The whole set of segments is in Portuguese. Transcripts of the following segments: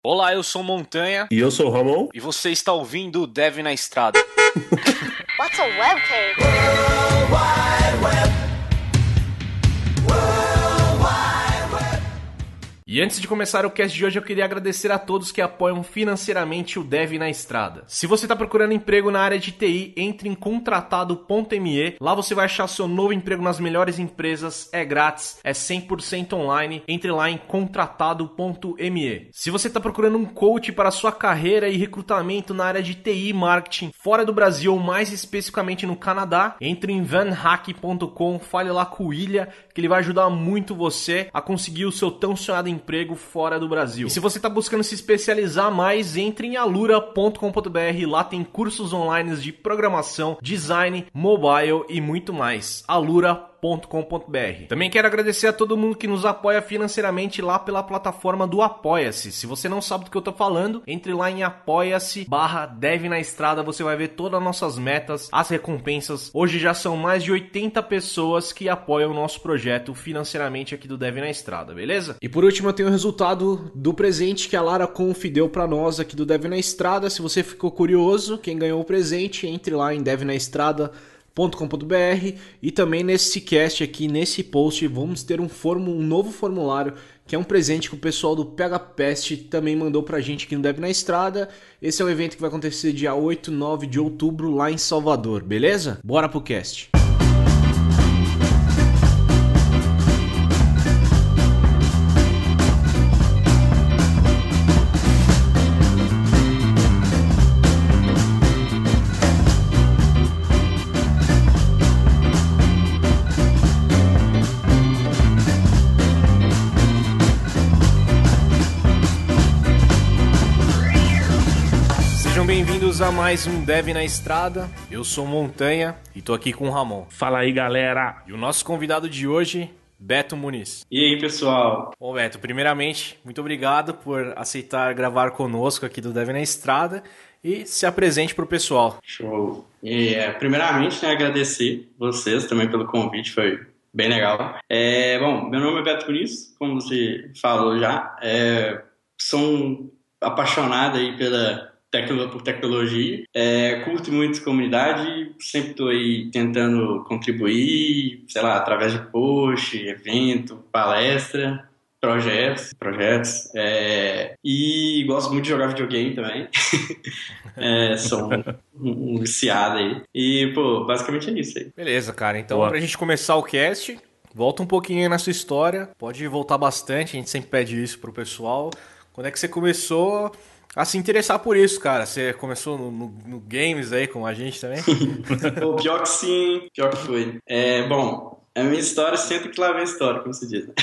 Olá, eu sou Montanha. E eu sou o Ramon. E você está ouvindo o Dev na Estrada. What's a webcam? World Wide Web. E antes de começar o cast de hoje, eu queria agradecer a todos que apoiam financeiramente o Dev na Estrada. Se você está procurando emprego na área de TI, entre em contratado.me. Lá você vai achar seu novo emprego nas melhores empresas, é grátis, é 100% online. Entre lá em contratado.me. Se você está procurando um coach para a sua carreira e recrutamento na área de TI e marketing fora do Brasil, ou mais especificamente no Canadá, entre em vanhack.com, fale lá com o Ilha, que ele vai ajudar muito você a conseguir o seu tão sonhado emprego fora do Brasil. E se você está buscando se especializar mais, entre em alura.com.br, lá tem cursos online de programação, design, mobile e muito mais. Alura.com.br. Também quero agradecer a todo mundo que nos apoia financeiramente lá pela plataforma do Apoia-se. Se você não sabe do que eu tô falando, entre lá em apoia-se/Dev na Estrada, você vai ver todas as nossas metas, as recompensas. Hoje já são mais de 80 pessoas que apoiam o nosso projeto financeiramente aqui do Dev na Estrada, beleza? E por último eu tenho o resultado do presente que a Lara Conf deu pra nós aqui do Dev na Estrada. Se você ficou curioso, quem ganhou o presente, entre lá em devnaestrada.com.br e também nesse cast aqui, nesse post, vamos ter um novo formulário, que é um presente que o pessoal do PHPest também mandou pra gente aqui no Dev na Estrada. Esse é um evento que vai acontecer dia 8 e 9 de outubro lá em Salvador, beleza? Bora pro cast! Bem-vindos a mais um Dev na Estrada. Eu sou Montanha e tô aqui com o Ramon. Fala aí, galera. E o nosso convidado de hoje, Beto Muniz. E aí, pessoal? Bom, Beto, primeiramente, muito obrigado por aceitar gravar conosco aqui do Dev na Estrada e se apresente pro pessoal. Show. Primeiramente, agradecer vocês também pelo convite, foi bem legal. Bom, meu nome é Beto Muniz, como você falou já. Sou um apaixonado aí por tecnologia, curto muito comunidade, sempre estou aí tentando contribuir, sei lá, através de post, evento, palestra, projetos, e gosto muito de jogar videogame também, sou um viciado aí, e pô, basicamente é isso aí. Beleza, cara, então pra gente começar o cast, volta um pouquinho aí na sua história, pode voltar bastante, a gente sempre pede isso pro pessoal. Quando é que você começou a se interessar por isso, cara? Você começou no games aí com a gente também? Pô, pior que sim, pior que foi. Bom, a minha história senta que lá vem a história, como se diz, né?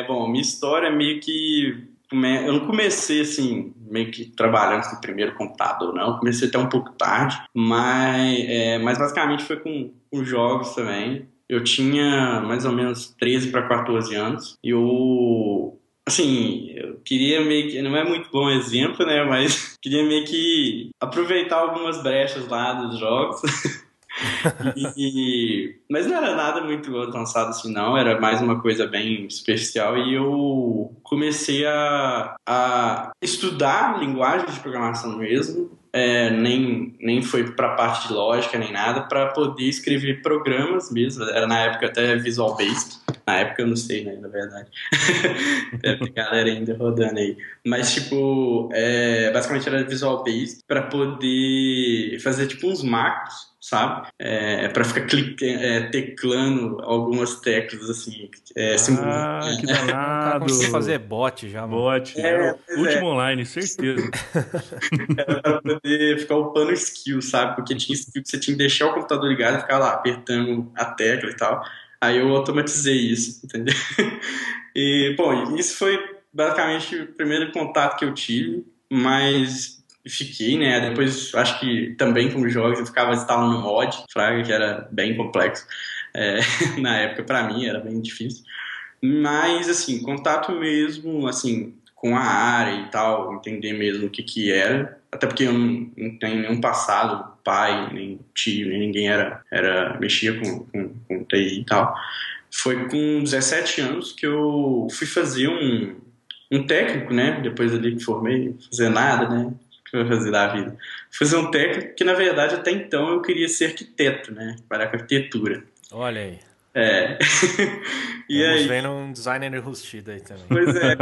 Bom, minha história é meio que... Eu não comecei, assim, meio que trabalhando no primeiro computador, não. Eu comecei até um pouco tarde, mas basicamente foi com jogos também. Eu tinha mais ou menos 13 para 14 anos e eu queria meio que, não é muito bom exemplo, né, mas queria meio que aproveitar algumas brechas lá dos jogos, mas não era nada muito avançado assim não, era mais uma coisa bem superficial e eu comecei a estudar linguagem de programação mesmo, nem foi para parte de lógica nem nada, para poder escrever programas mesmo, era na época até Visual Basic. Na época eu não sei, né, na verdade. Deve ter galera ainda rodando aí. Mas, basicamente era Visual Basic para poder fazer, uns macros, sabe? Para ficar teclando algumas teclas, assim. Que danado. Conseguiu fazer bot já, mano. Bot. Último online, certeza. Era para poder ficar upando skill, sabe? Porque tinha skill que você tinha que deixar o computador ligado e ficar lá apertando a tecla e tal. Aí eu automatizei isso, entendeu? E, bom, isso foi basicamente o primeiro contato que eu tive, mas fiquei, né? Depois, acho que também com jogos eu ficava instalando mod, fraga, que era bem complexo. Na época, pra mim, era bem difícil. Mas, assim, contato mesmo, assim, com a área e tal, entender mesmo o que era. Até porque eu não tenho nenhum passado, pai, nem tio, nem ninguém mexia com TI e tal. Foi com 17 anos que eu fui fazer um técnico, né? Depois ali que formei, fazer nada, né? O que eu ia fazer da vida? Fazer um técnico que, na verdade, até então eu queria ser arquiteto, né? Trabalhar com arquitetura. Olha aí. É. E Estamos aí? vendo um designer enrustido aí também. Pois é.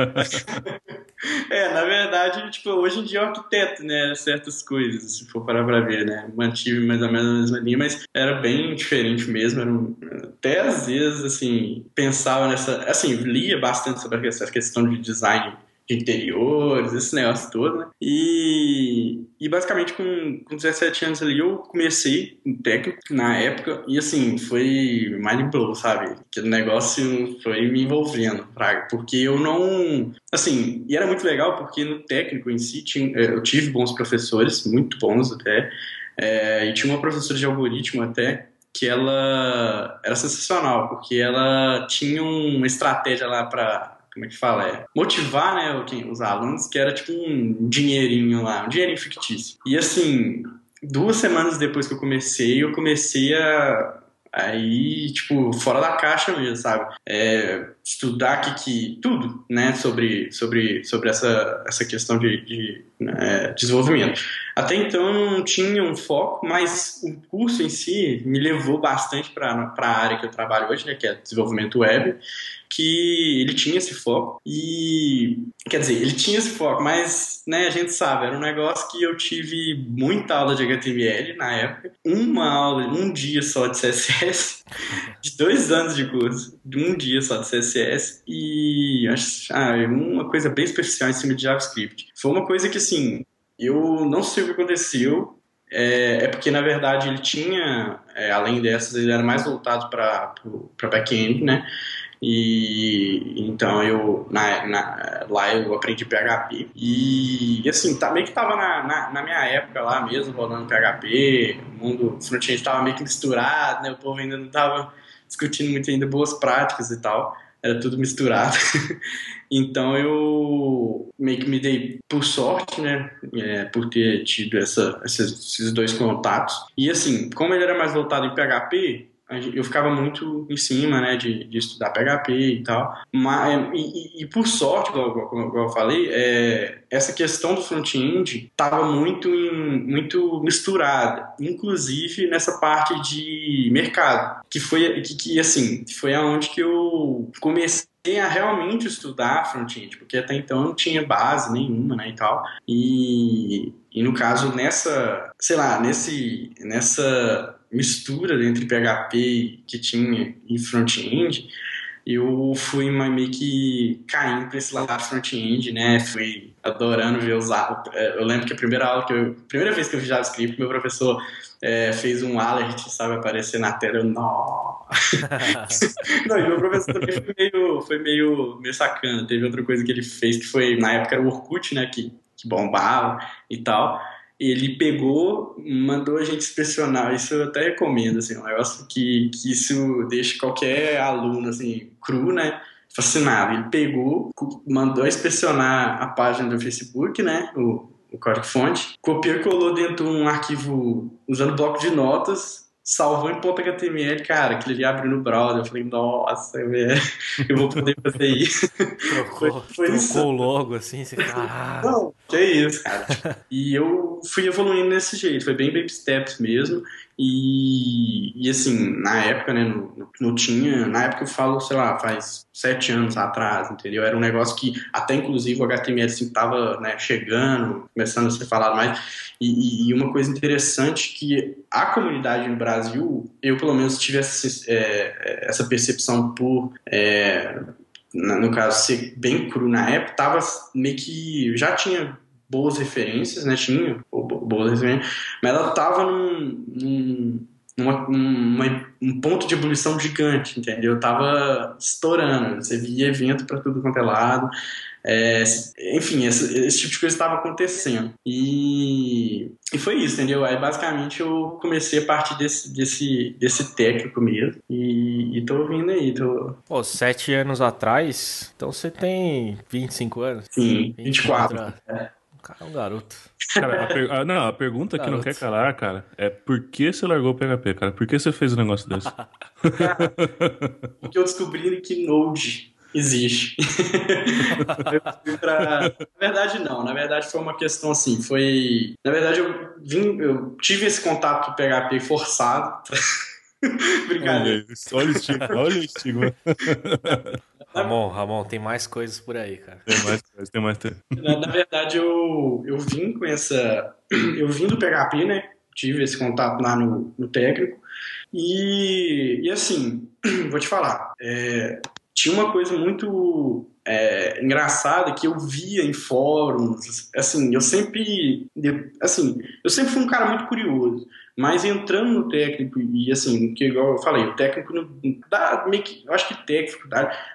Na verdade, tipo, hoje em dia eu arquiteto, né? Certas coisas, se for parar pra ver, né? Mantive mais ou menos a mesma linha, mas era bem diferente mesmo. Até às vezes, assim, pensava nessa. Assim, lia bastante sobre essa questão de design de interiores, esse negócio todo, né? E basicamente com 17 anos ali eu comecei um técnico na época e assim, foi mind blow, sabe? Aquele negócio foi me envolvendo, praga, porque eu não... Assim, e era muito legal porque no técnico em si eu tive bons professores, muito bons até, e tinha uma professora de algoritmo até, que ela era sensacional, porque ela tinha uma estratégia lá para... Como é que fala? Motivar, né, os alunos, que era tipo um dinheirinho lá, um dinheirinho fictício. E assim, 2 semanas depois que eu comecei a ir, tipo, fora da caixa mesmo, sabe? Estudar tudo, né, sobre essa questão de desenvolvimento. Até então eu não tinha um foco, mas o curso em si me levou bastante para a área que eu trabalho hoje, né, que é desenvolvimento web, que ele tinha esse foco quer dizer, ele tinha esse foco, mas, né, a gente sabe, era um negócio que eu tive muita aula de HTML na época, uma aula, um dia só de CSS, de 2 anos de curso, de um dia só de CSS e uma coisa bem especial em cima de JavaScript. Foi uma coisa que, assim, eu não sei o que aconteceu, porque, na verdade, ele tinha, além dessas, ele era mais voltado para back-end, né? E então lá eu aprendi PHP e assim, meio que tava na minha época lá mesmo, rodando PHP, o mundo front-end tava meio que misturado, né? O povo ainda não tava discutindo muito ainda boas práticas e tal, era tudo misturado. Então eu meio que me dei por sorte, né, por ter tido esses 2 contatos. E assim, como ele era mais voltado em PHP, eu ficava muito em cima, né, de estudar PHP e tal. Mas, e por sorte, como eu falei, essa questão do front-end estava muito misturada, inclusive nessa parte de mercado, que foi aonde que eu comecei a realmente estudar front-end, porque até então eu não tinha base nenhuma, né, e tal. E no caso, nessa mistura entre PHP que tinha e front-end, eu fui meio que caindo para esse lado front-end, né? Fui adorando ver eu lembro que a primeira vez que eu vi JavaScript, meu professor fez um alert, sabe, aparecer na tela. Nossa! Não, e meu professor também foi meio sacana. Teve outra coisa que ele fez que foi, na época era o Orkut, né? Que bombava e tal. Ele pegou, mandou a gente inspecionar, isso eu até recomendo, assim, um negócio que isso deixa qualquer aluno, assim, cru, né, fascinado. Ele pegou, mandou inspecionar a página do Facebook, né, o código-fonte, copiou e colou dentro de um arquivo usando bloco de notas, salvou em .html, cara, aquilo ali abriu no browser, eu falei, nossa, velho, eu vou poder fazer isso. Trocou logo, assim, você, caralho. Não, que isso, cara. E eu fui evoluindo desse jeito, foi bem baby steps mesmo, e assim, na época, né, não tinha, na época eu falo, sei lá, faz 7 anos atrás, entendeu? Era um negócio que até inclusive o HTML assim, tava, né, chegando, começando a ser falado mais, e uma coisa interessante que a comunidade no Brasil, eu pelo menos tive essa percepção por, no caso, ser bem cru na época, tava meio que, já tinha boas referências, né, boas referências, mas ela tava num ponto de ebulição gigante, entendeu? Tava estourando, você via evento para tudo quanto é lado, enfim, esse tipo de coisa estava acontecendo, e foi isso, entendeu? Aí basicamente eu comecei a partir desse técnico mesmo, e tô vindo aí, Pô, 7 anos atrás, então você tem 25 anos? Sim, 24 anos. Cara, é um garoto. Cara, a pergunta que não quer calar, cara, é por que você largou o PHP, cara? Por que você fez um negócio desse? Porque eu descobri que Node Existe. Eu fui pra... Na verdade, não. Na verdade, foi uma questão assim. Foi. Na verdade, eu tive esse contato com o PHP forçado. Brincadeira. Olha o estigma, olha o estigma. Ramon, tem mais coisas por aí, cara. Tem mais. Na verdade, eu vim com essa. Eu vim do PHP, né? Tive esse contato lá no técnico. E assim, vou te falar. Tinha uma coisa muito engraçada que eu via em fóruns. Assim, eu sempre fui um cara muito curioso. Mas entrando no técnico, e assim, que igual eu falei, o técnico não dá meio que. Eu acho que técnico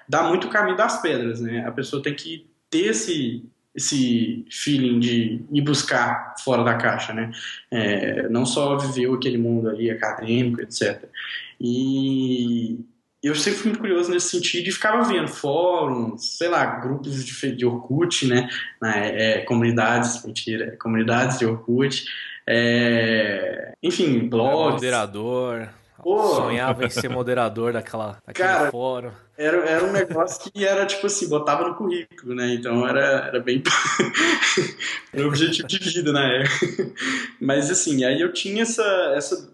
dá muito o caminho das pedras, né? A pessoa tem que ter esse feeling de ir buscar fora da caixa, né? Não só viver aquele mundo ali acadêmico, etc. E eu sempre fui muito curioso nesse sentido e ficava vendo fóruns, sei lá, grupos de Orkut, né? Comunidades de Orkut. Enfim, blogs. Moderador. Pô. Sonhava em ser moderador daquele fórum. Era um negócio que era tipo assim, botava no currículo, né? Então era bem. Era o objetivo de vida na época. Mas assim, aí eu tinha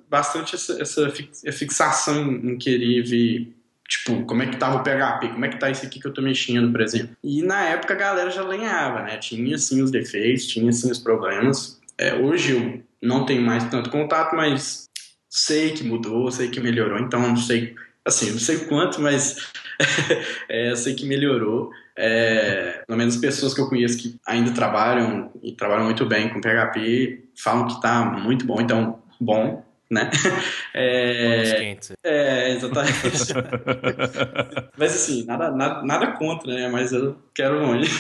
bastante essa fixação em querer ver. Tipo, como é que tava o PHP? Como é que tá isso aqui que eu tô mexendo, por exemplo? E na época a galera já lenhava, né? Tinha, sim, os defeitos, tinha, sim, os problemas. Hoje eu não tenho mais tanto contato, mas sei que mudou, sei que melhorou. Então, não sei, assim, não sei quanto, mas sei que melhorou. Pelo menos pessoas que eu conheço que ainda trabalham, e trabalham muito bem com PHP, falam que tá muito bom. Então, bom, né? Exatamente. Mas assim, nada contra, né? Mas eu quero longe.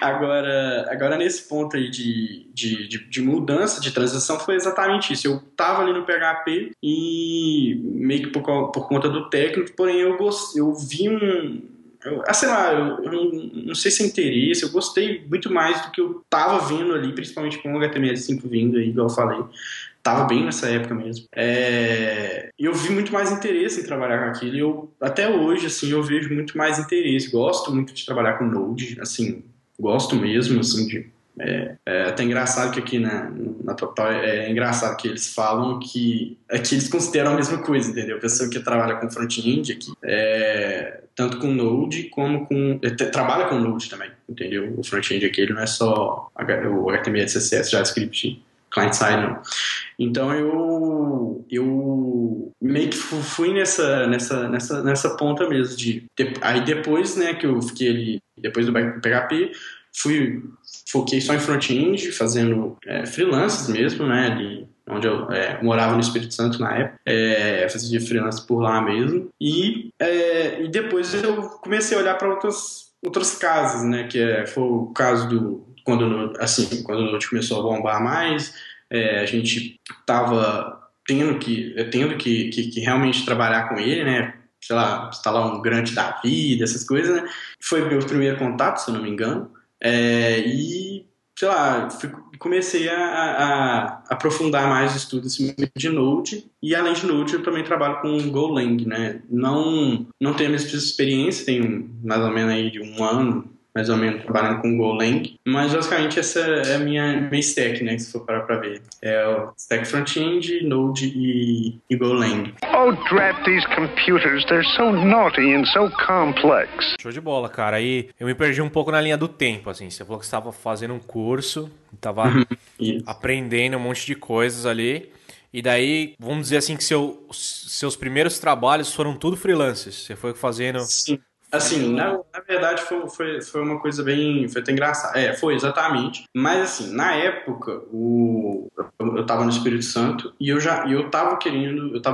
Agora nesse ponto aí de mudança, de transição, foi exatamente isso. Eu tava ali no PHP e meio que por conta do técnico, porém eu vi sei lá, eu não sei se é interesse, eu gostei muito mais do que eu tava vendo ali, principalmente com o HTML5 vindo aí, igual eu falei. Tava bem nessa época mesmo. Eu vi muito mais interesse em trabalhar com aquilo. E até hoje, assim, eu vejo muito mais interesse. Gosto muito de trabalhar com Node, assim, gosto mesmo, assim, até engraçado que aqui na Total é engraçado que eles falam que aqui eles consideram a mesma coisa, entendeu? A pessoa que trabalha com front-end aqui, tanto com Node como com... trabalha com Node também, entendeu? O front-end aqui ele não é só o HTML, CSS, JavaScript, client-side, não. Então eu meio que fui nessa ponta mesmo aí depois, né, que eu fiquei ali, depois do PHP, foquei só em front-end, fazendo freelances mesmo, né, ali onde eu morava no Espírito Santo na época, fazia freelance por lá mesmo, e depois eu comecei a olhar para outras casas, né, que foi o caso quando o Node começou a bombar mais, a gente tava tendo que realmente trabalhar com ele, né? Sei lá, instalar um grande da vida, essas coisas, né? Foi meu primeiro contato, se eu não me engano. E, sei lá, comecei a aprofundar mais o estudo de Node. E além de Node, eu também trabalho com Golang, né? Não tenho a mesma experiência, tenho mais ou menos aí de um ano, mais ou menos, trabalhando com Golang, mas basicamente essa é a minha stack, né, se for parar pra ver. É o stack front-end, Node e Golang. Oh, drat these computers, they're so naughty and so complex. Show de bola, cara. Aí eu me perdi um pouco na linha do tempo, assim. Você falou que você estava fazendo um curso, estava aprendendo um monte de coisas ali. E daí, vamos dizer assim, que seus primeiros trabalhos foram tudo freelancers. Você foi fazendo... Sim. Assim, na verdade foi uma coisa foi até engraçada. Foi, exatamente. Mas assim, na época, eu tava no Espírito Santo e eu tava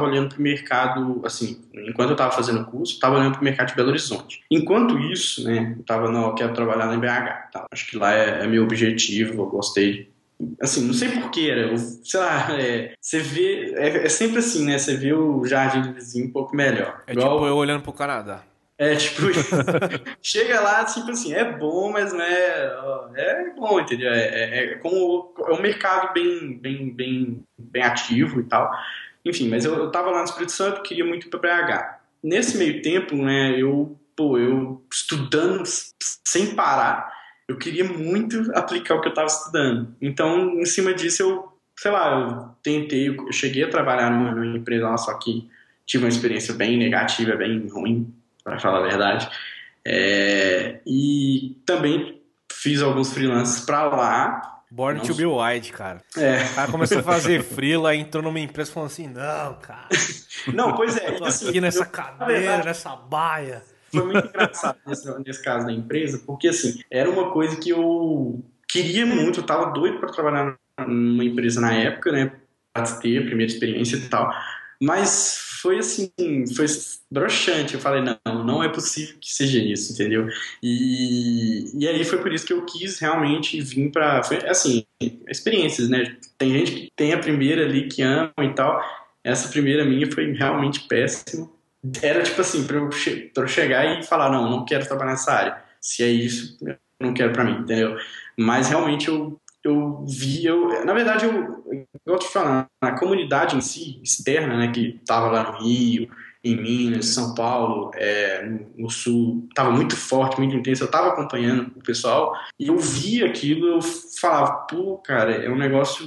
olhando pro mercado, assim, enquanto eu tava fazendo o curso, eu tava olhando pro mercado de Belo Horizonte. Enquanto isso, né, eu quero trabalhar na BH, tá? Acho que lá é meu objetivo, eu gostei. Assim, não sei porquê, sei lá, você vê, é sempre assim, né, você vê o jardim do vizinho um pouco melhor. Tipo eu olhando pro Canadá. Tipo, chega lá, tipo assim, é bom, mas não é bom, entendeu? É um mercado bem ativo e tal. Enfim, mas eu tava lá no Espírito Santo, queria muito ir pra BH. Nesse meio tempo, né, eu pô, eu estudando sem parar, eu queria muito aplicar o que eu estava estudando. Então, em cima disso, eu tentei, eu cheguei a trabalhar numa empresa lá, só que tive uma experiência bem negativa, bem ruim, para falar a verdade. E também fiz alguns freelances para lá. Born to be Wild, cara. O cara começou a fazer freela, entrou numa empresa falando assim, não, cara. Não, pois é. Eu tô aqui nessa cadeira, nessa baia. Foi muito engraçado nesse caso da empresa, porque assim, era uma coisa que eu queria muito, eu tava doido para trabalhar numa empresa na época, né, para ter a primeira experiência e tal, mas foi assim, foi broxante. Eu falei, não é possível que seja isso, entendeu? E aí foi por isso que eu quis realmente vir pra... Foi assim, experiências, né? Tem gente que tem a primeira ali que ama e tal. Essa primeira minha foi realmente péssima. Era tipo assim, pra eu chegar e falar, não quero trabalhar nessa área. Se é isso, eu não quero pra mim, entendeu? Mas realmente na verdade, igual eu tô falando, a comunidade em si, externa, né, que tava lá no Rio, em Minas, São Paulo, no Sul, tava muito forte, muito intenso, eu tava acompanhando o pessoal, e eu via aquilo, eu falava, pô, cara, é um negócio,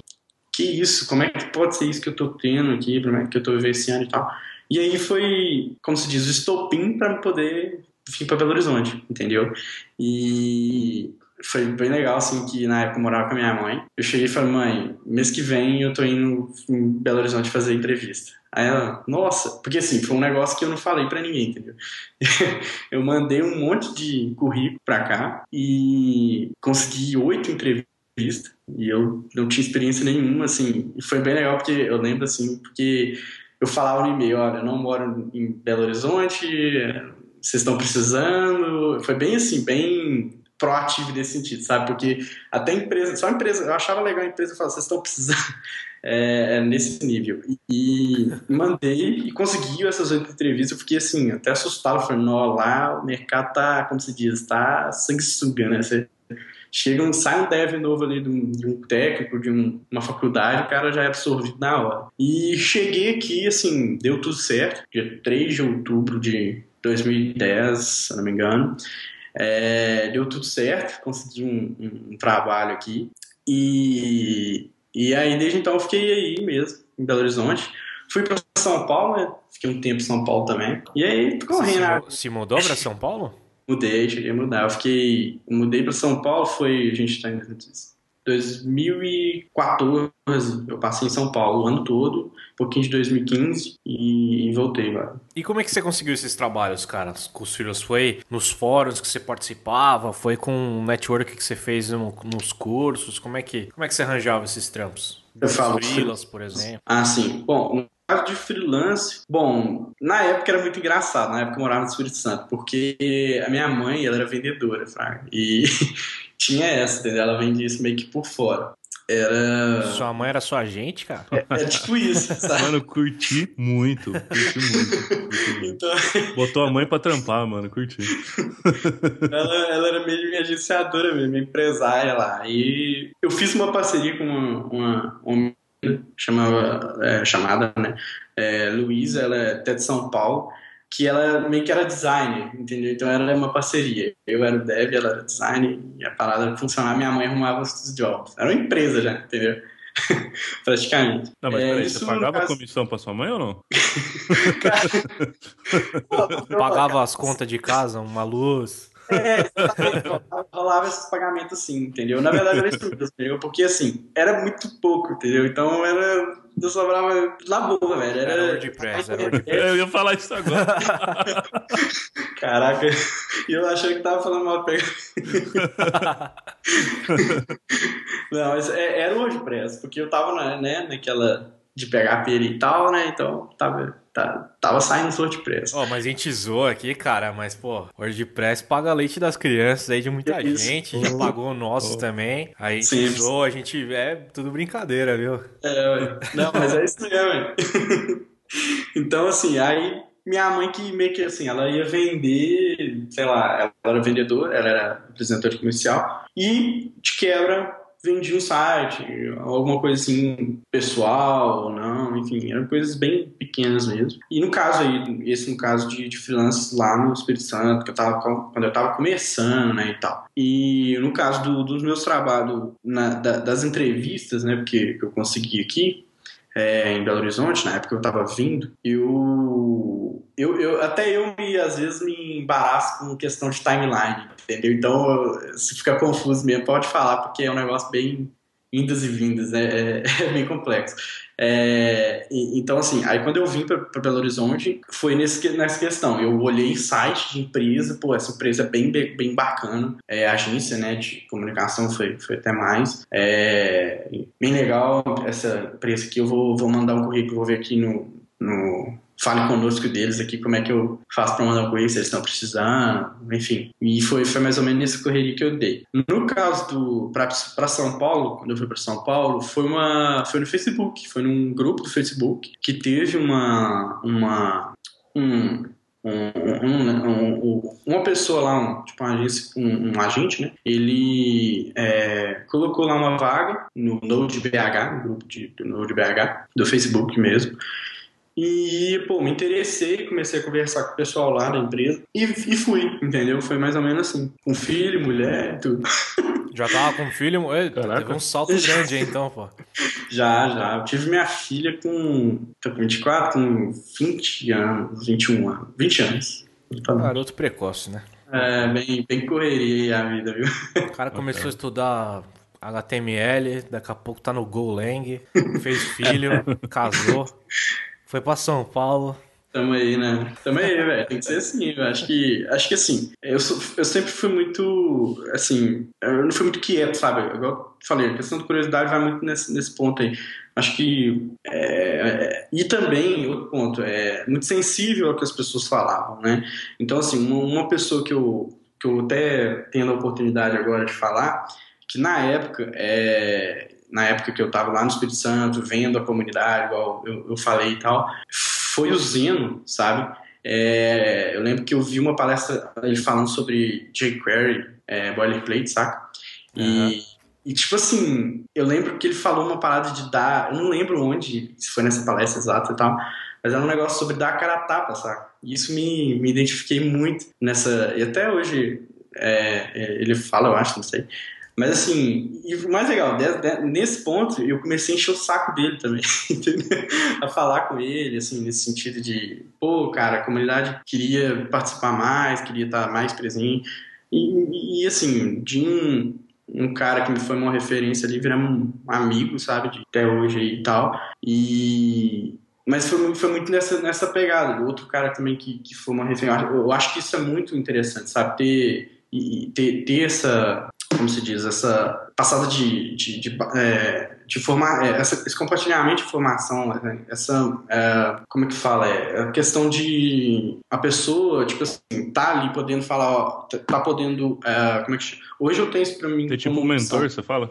que isso, como é que pode ser isso que eu tô tendo aqui, como é que eu tô vivenciando e tal. E aí foi, como se diz, o estopim para poder vir para Belo Horizonte, entendeu? E foi bem legal, assim, que na época eu morava com a minha mãe. Eu cheguei e falei, mãe, mês que vem eu tô indo em Belo Horizonte fazer entrevista. Aí ela, nossa, porque assim, foi um negócio que eu não falei pra ninguém, entendeu? Eu mandei um monte de currículo pra cá e consegui 8 entrevistas e eu não tinha experiência nenhuma, assim, e foi bem legal porque eu lembro, assim, porque eu falava no e-mail, olha, eu não moro em Belo Horizonte, vocês estão precisando, foi bem assim, bem proativo nesse sentido, sabe? Porque até só a empresa, eu achava legal a empresa falar, vocês estão precisando, nesse nível. E mandei e consegui essas 8 entrevistas, eu fiquei assim, até assustado, falei, não, lá o mercado tá, como se diz, tá sanguessuga, né? Você sai um dev novo ali de um técnico, de uma faculdade, o cara já é absorvido na hora. E cheguei aqui, assim, deu tudo certo, dia 3 de outubro de 2010, se não me engano. Deu tudo certo, consegui um trabalho aqui e aí desde então eu fiquei aí mesmo, em Belo Horizonte. Fui para São Paulo, né? Fiquei um tempo em São Paulo também. E aí tô correndo. Se mudou para São Paulo? Mudei, cheguei a mudar. Mudei para São Paulo, a gente está em 2014, eu passei em São Paulo o ano todo, um pouquinho de 2015 e voltei agora. E como é que você conseguiu esses trabalhos, cara, com os filhos? Foi nos fóruns que você participava? Foi com o network que você fez nos cursos? Como é que você arranjava esses trampos? Eu falo freelas, por exemplo. Ah, sim. Bom, no caso de freelance, bom, na época era muito engraçado, na época eu morava no Espírito Santo, porque a minha mãe, ela era vendedora, fraga, e tinha essa, entendeu? Ela vendia isso meio que por fora. Sua mãe era sua agente, cara? É tipo isso, sabe? Mano, curti muito. Então... Botou a mãe pra trampar, mano, curti. Ela era meio minha agenciadora mesmo, minha empresária lá. E eu fiz uma parceria com uma chamada, né? Luísa, ela é até de São Paulo, que ela meio que era designer, entendeu? Então era uma parceria. Eu era o dev, ela era designer, e a parada funcionava, minha mãe arrumava os jobs. Era uma empresa já, entendeu? Praticamente. Não, mas peraí, você pagava comissão pra sua mãe ou não? Pagava as contas de casa, uma luz... rolava esses pagamentos assim, entendeu? Na verdade era isso mesmo, entendeu? Porque assim, era muito pouco, entendeu? Então eu sobrava na boa, velho. Era WordPress. Eu ia falar isso agora. Caraca, eu achei que tava falando mal pra Não, mas era o WordPress, porque eu tava naquela de pegar pera e tal, né? Então tava saindo o WordPress. Mas a gente zoou aqui, cara, mas, pô, WordPress paga leite das crianças aí de muita gente, já pagou o nosso também. Aí a gente zoou, tudo brincadeira, viu? Não, mas é isso mesmo. Então, assim, aí minha mãe que meio que, assim, ela ia vender, sei lá, ela era vendedora, ela era representante comercial, e de quebra vendia um site, alguma coisa assim, pessoal, ou não, enfim, eram coisas bem pequenas mesmo. E no caso aí, esse no caso de freelance lá no Espírito Santo, que quando eu tava começando, né, e tal. E no caso dos meus trabalhos, das entrevistas, né, porque eu consegui aqui, em Belo Horizonte, na época que eu tava vindo, até eu às vezes me embaraço com questão de timeline, entendeu? Então, se ficar confuso mesmo, pode falar, porque é um negócio bem indas e vindas, é bem complexo. Então, assim, aí quando eu vim para Belo Horizonte, foi nessa questão. Eu olhei site de empresa, pô, essa empresa é bem bacana, a agência, né, de comunicação foi até mais. Bem legal essa empresa aqui, eu vou mandar um currículo, vou ver aqui no Fale Conosco deles aqui, como é que eu faço para mandar um currículo, se eles estão precisando, enfim. E foi mais ou menos nessa correria que eu dei. No caso para São Paulo, quando eu fui para São Paulo, foi no Facebook, foi num grupo do Facebook que teve uma pessoa lá, tipo um agente, né? Ele colocou lá uma vaga no Node BH, no grupo do Node BH, do Facebook mesmo. E, pô, me interessei, comecei a conversar com o pessoal lá da empresa e fui, entendeu? Foi mais ou menos assim, com filho, mulher, tudo. Já tava com filho? Teve um salto grande aí, então, pô. Já. Eu tive minha filha com 24, com 20 anos, 21 anos, 20 anos. Garoto precoce, né? Bem correria a vida, viu? O cara começou a estudar HTML, daqui a pouco tá no Golang, fez filho, casou. Foi pra São Paulo. Tamo aí, né? Tamo aí, velho. Tem que ser assim, velho. Acho que assim, eu sempre fui muito, assim, eu não fui muito quieto, sabe? Igual eu falei, a questão da curiosidade vai muito nesse ponto aí. Acho que, e também, outro ponto, muito sensível ao que as pessoas falavam, né? Então, assim, uma pessoa que eu até tenho a oportunidade agora de falar, que na época que eu estava lá no Espírito Santo, vendo a comunidade, igual eu falei e tal, foi o Zeno, sabe? Eu lembro que eu vi uma palestra ele falando sobre jQuery, boilerplate, saca? Uhum. E tipo assim, eu lembro que ele falou uma parada de dar, eu não lembro onde, se foi nessa palestra exata e tal, mas era um negócio sobre dar a cara a tapa, saca? E isso me identifiquei muito nessa, e até hoje ele fala, eu acho, não sei. Mas assim, e o mais legal, nesse ponto, eu comecei a encher o saco dele também, entendeu? A falar com ele, assim, nesse sentido de, pô, cara, a comunidade queria participar mais, queria estar mais presente. E assim, de um cara que me foi uma referência ali, viramos um amigo, sabe, até hoje e tal. Mas foi muito nessa pegada. Do outro cara também que foi uma referência. Eu acho que isso é muito interessante, sabe? Ter essa, como se diz, essa passada de formar, esse compartilhamento de informação, né? Como é que fala? A questão de a pessoa, tipo assim, tá ali podendo falar, ó, tá podendo, como é que chama? Hoje eu tenho isso pra mim. Tem tipo um mentor, você fala?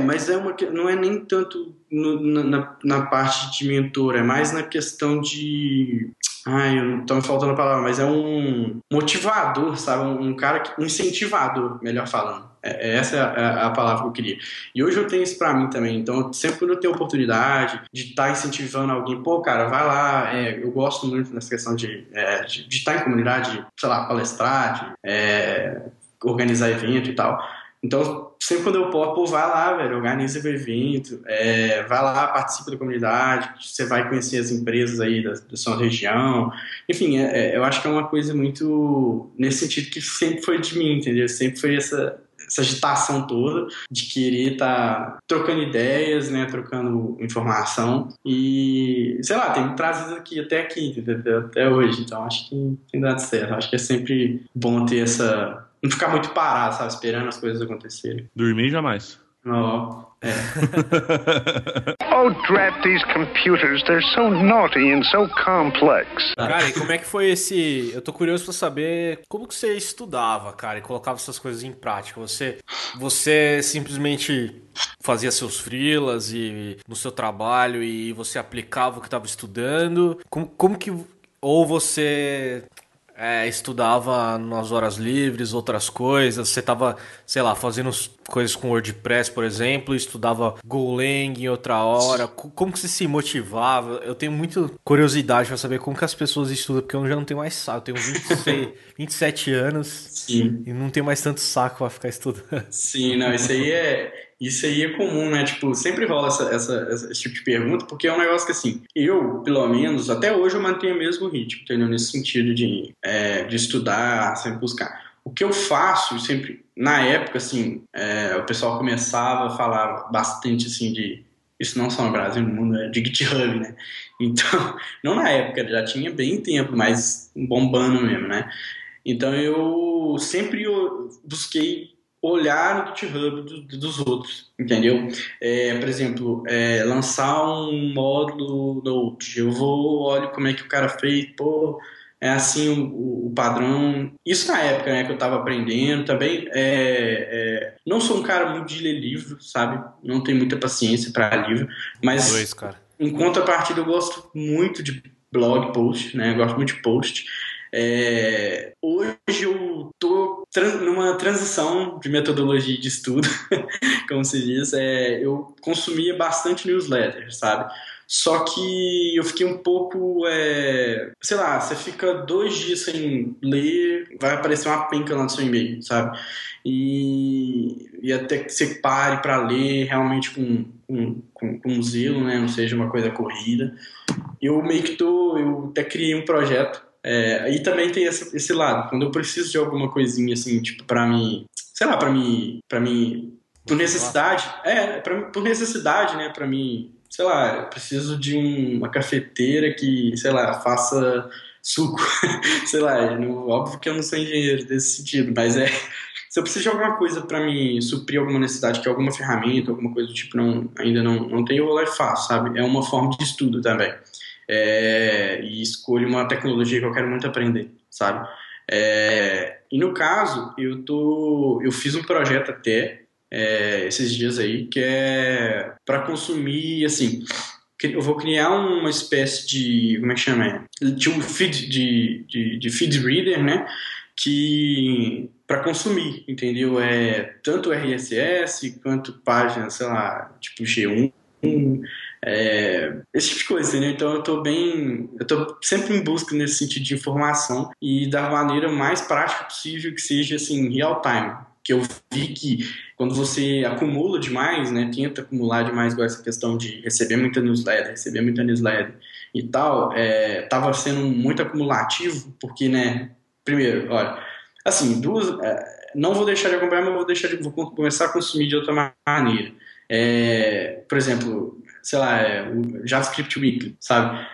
Mas não é nem tanto na parte de mentor, é mais na questão de... tá me faltando a palavra, mas é um motivador, sabe? Um cara, um incentivador, melhor falando. Essa é a palavra que eu queria. E hoje eu tenho isso pra mim também. Então, sempre quando eu tenho oportunidade de estar incentivando alguém, pô, cara, vai lá. Eu gosto muito nessa questão de estar em comunidade, sei lá, palestrar, organizar evento e tal. Então, sempre quando eu posso, pô, vai lá, velho, organiza o evento, vai lá, participa da comunidade, você vai conhecer as empresas aí da sua região. Enfim, eu acho que é uma coisa muito nesse sentido que sempre foi de mim, entendeu? Sempre foi essa agitação toda de querer estar trocando ideias, né, trocando informação e, sei lá, tem me trazido até aqui, entendeu? Até hoje. Então, acho que tem dado certo. Acho que é sempre bom ter não ficar muito parado, sabe? Esperando as coisas acontecerem. Dormir jamais. Não, Oh, drat these computers. They're so naughty and so complex. Cara, e como é que foi eu tô curioso pra saber como que você estudava, cara, e colocava essas coisas em prática. Você simplesmente fazia seus freelas e no seu trabalho e você aplicava o que estava estudando? Como que... Ou você Estudava nas horas livres, outras coisas. Você tava, sei lá, fazendo coisas com WordPress, por exemplo, e estudava Golang em outra hora. Como que você se motivava? Eu tenho muita curiosidade pra saber como que as pessoas estudam, porque eu já não tenho mais saco. Eu tenho 27 anos. Sim. E não tenho mais tanto saco pra ficar estudando. Sim, não, isso aí é comum, né? Tipo, sempre rola esse tipo de pergunta, porque é um negócio que, assim, eu, pelo menos, até hoje eu mantenho o mesmo ritmo, entendeu? Nesse sentido de estudar, sempre buscar. O que eu faço, sempre, na época, assim, o pessoal começava a falar bastante, assim, isso não só no Brasil, no mundo, de GitHub, né? Então, não na época, já tinha bem tempo, mas bombando mesmo, né? Então, eu sempre busquei olhar no GitHub dos outros, entendeu? Por exemplo, lançar um módulo Node, olho como é que o cara fez, pô, é assim o padrão. Isso na época, né, que eu tava aprendendo também. Não sou um cara muito de ler livro, sabe? Não tenho muita paciência para livro, mas Cara. em contrapartida eu gosto muito de blog post, né? Eu gosto muito de post. Hoje eu tô numa transição de metodologia de estudo, como se diz. Eu consumia bastante newsletter, sabe? Só que eu fiquei um pouco, sei lá, você fica 2 dias sem ler, vai aparecer uma penca lá no seu e-mail, sabe? E até que você pare para ler realmente com zelo, né? Não seja uma coisa corrida. Eu até criei um projeto. E também tem esse lado, quando eu preciso de alguma coisinha assim, tipo, pra mim, sei lá, por necessidade, por necessidade, né, pra mim, sei lá, eu preciso de uma cafeteira que, sei lá, faça suco, sei lá, óbvio que eu não sou engenheiro desse sentido, mas se eu preciso de alguma coisa pra me suprir alguma necessidade, que é alguma ferramenta, alguma coisa do tipo, ainda não tenho, eu vou lá e faço, sabe, é uma forma de estudo também. E escolho uma tecnologia que eu quero muito aprender, sabe? E no caso, eu fiz um projeto até esses dias aí, que é para consumir, assim, eu vou criar uma espécie de, como é que chama? De um feed, de feed reader, né? Que para consumir, entendeu? Tanto RSS quanto páginas, sei lá, tipo G1, esse tipo de coisa, né? Então eu tô sempre em busca nesse sentido de informação e da maneira mais prática possível, que seja assim, real time. Que eu vi que quando você acumula demais, né, tenta acumular demais, igual essa questão de receber muita newsletter e tal, tava sendo muito acumulativo, porque, né, primeiro, olha, assim, não vou deixar de acompanhar, mas vou começar a consumir de outra maneira. Por exemplo, sei lá, o JavaScript Weekly, sabe?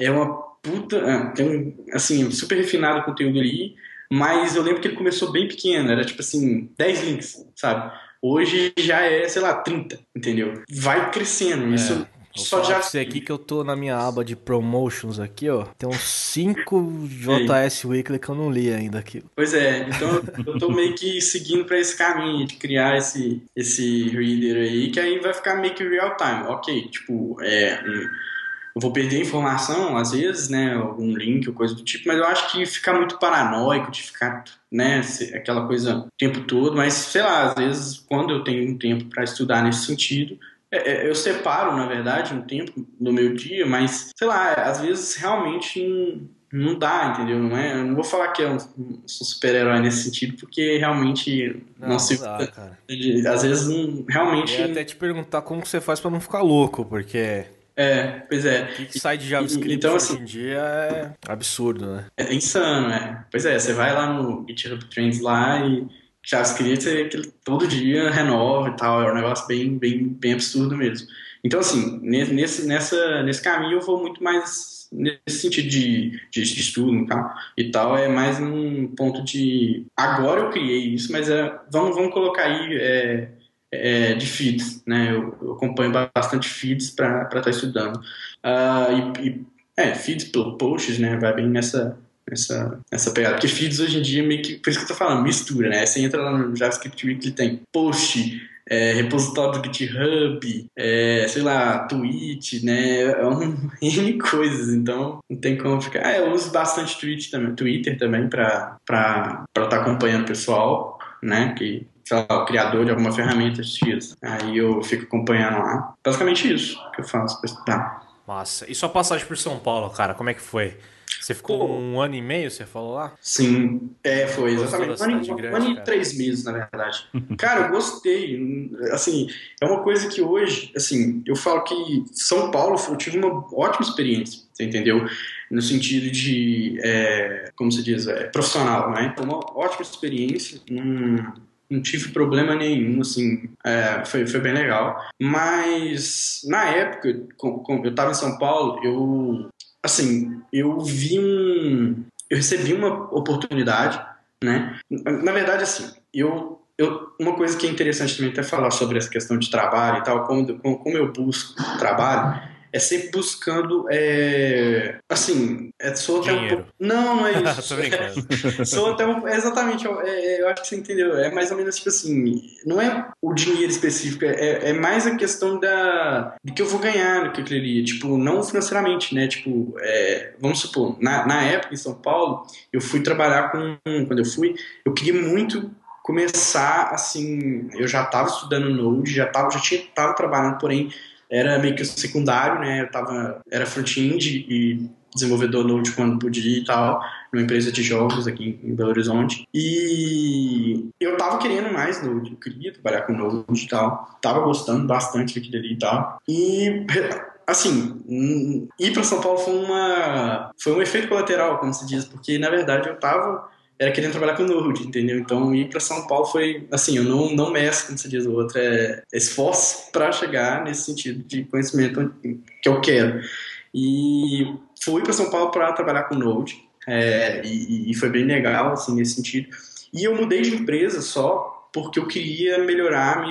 Uma puta... tem assim, super refinado conteúdo ali, mas eu lembro que ele começou bem pequeno, era tipo assim, 10 links, sabe? Hoje já sei lá, 30, entendeu? Vai crescendo, isso... Só já sei aqui que eu tô na minha aba de promotions aqui, ó. Tem uns 5 JS Weekly que eu não li ainda aqui. Pois então eu tô meio que seguindo pra esse caminho de criar esse reader aí, que aí vai ficar meio que real time. Ok, tipo, eu vou perder informação, às vezes, né, algum link ou coisa do tipo, mas eu acho que fica muito paranoico de ficar, né, aquela coisa o tempo todo, mas, sei lá, às vezes, quando eu tenho um tempo pra estudar nesse sentido, eu separo, na verdade, um tempo no meu dia, mas, sei lá, às vezes realmente não dá, entendeu? Eu não vou falar que eu sou super-herói nesse sentido, porque realmente não se dá, cara. Às vezes realmente... Eu ia até te perguntar como você faz pra não ficar louco, porque... Pois é. O que sai de JavaScript então, hoje em dia é absurdo, né? É insano, Pois você vai lá no GitHub Trends lá e... JavaScript todo dia renova e tal, é um negócio bem, bem, bem absurdo mesmo. Então, assim, nesse caminho eu vou muito mais nesse sentido de estudo e tal, é mais num ponto de... Agora eu criei isso, mas vamos colocar aí de feeds, né? Eu acompanho bastante feeds para estar estudando. Feeds pelo posts, né? Vai bem nessa pegada, porque feeds hoje em dia meio que, por isso que eu tô falando, mistura, né? Você entra lá no JavaScript Weekly, tem post, repositório do GitHub, sei lá, Twitch, né? É um N coisas, então não tem como ficar. Eu uso bastante Twitter também pra estar acompanhando o pessoal, né? Que, sei lá, o criador de alguma ferramenta X. Aí eu fico acompanhando lá. Basicamente isso que eu faço pra estudar. Massa. E sua passagem por São Paulo, cara, como é que foi? Você ficou 1 ano e meio, você falou lá? Sim, foi exatamente. Gostou da cidade Um grande, ano e cara? 3 meses, na verdade. Cara, eu gostei. Assim, é uma coisa que hoje, assim, eu falo que São Paulo, eu tive uma ótima experiência, você entendeu? No sentido de, como se diz, profissional, né? Foi uma ótima experiência, não tive problema nenhum, assim, foi bem legal. Mas, na época, eu estava em São Paulo, eu recebi uma oportunidade, né? Na verdade, assim, uma coisa que é interessante também até falar sobre essa questão de trabalho e tal, como eu busco trabalho, é sempre buscando, sou até um pouco... Não é isso. Tô brincando. Sou até exatamente, eu acho que você entendeu. É mais ou menos tipo assim, não é o dinheiro específico, é mais a questão do que eu vou ganhar no que eu queria. Tipo, não financeiramente, né? Tipo, vamos supor, na época em São Paulo, eu fui trabalhar quando eu queria muito começar, assim, eu já estava estudando Node, já estava trabalhando, porém, era meio que o secundário, né? Era front-end e desenvolvedor Node quando podia e tal, numa empresa de jogos aqui em Belo Horizonte. E eu tava querendo mais Node, eu queria trabalhar com Node e tal, tava gostando bastante daquilo ali e tal. E, assim, ir para São Paulo foi um efeito colateral, como se diz, porque na verdade era querendo trabalhar com Node, entendeu? Então, ir para São Paulo foi, assim, eu não meço, como se diz o outro, esforço para chegar nesse sentido de conhecimento que eu quero. E fui para São Paulo para trabalhar com Node, e foi bem legal, assim, nesse sentido. E eu mudei de empresa só porque eu queria melhorar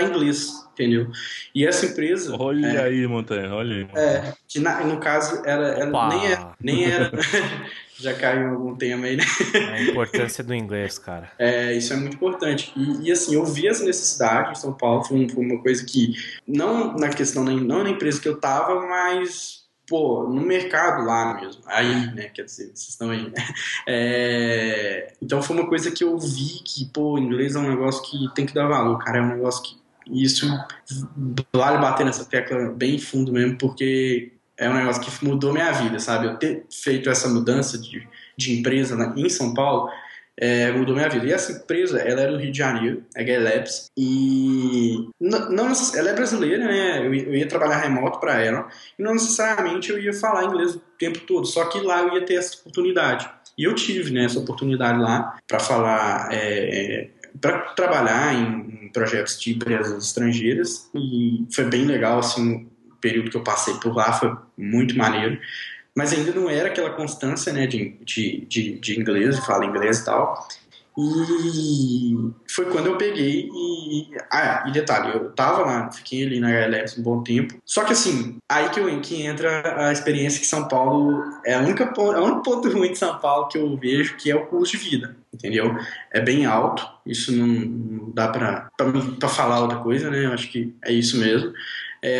inglês, entendeu? E essa empresa... Olha aí, Montanha, olha aí. Que no caso, ela nem era... Já caiu em algum tema aí, né? A importância do inglês, cara. Isso é muito importante. E assim, eu vi essa necessidade em São Paulo, foi uma coisa que, não na questão, não na empresa que eu tava, mas, no mercado lá mesmo. Aí, né, quer dizer, vocês estão aí. Então foi uma coisa que eu vi que, inglês é um negócio que tem que dar valor, cara, é um negócio que, isso vale bater nessa tecla bem fundo mesmo, porque... é um negócio que mudou minha vida, sabe? Eu ter feito essa mudança de empresa em São Paulo mudou minha vida. E essa empresa, ela é do Rio de Janeiro, a Gaia Labs, e ela é brasileira, né? Eu ia trabalhar remoto para ela, e não necessariamente eu ia falar inglês o tempo todo, só que lá eu ia ter essa oportunidade. E eu tive, né, essa oportunidade lá para falar... para trabalhar em projetos de empresas estrangeiras, e foi bem legal, assim... O período que eu passei por lá foi muito maneiro, mas ainda não era aquela constância, né, de inglês, de falar inglês e tal. E foi quando eu peguei e detalhe, eu tava lá, fiquei ali na Labs um bom tempo, só que assim, aí que entra a experiência que São Paulo é o único ponto ruim de São Paulo que eu vejo, que é o custo de vida, entendeu? É bem alto, isso não dá pra falar outra coisa, né, eu acho que é isso mesmo.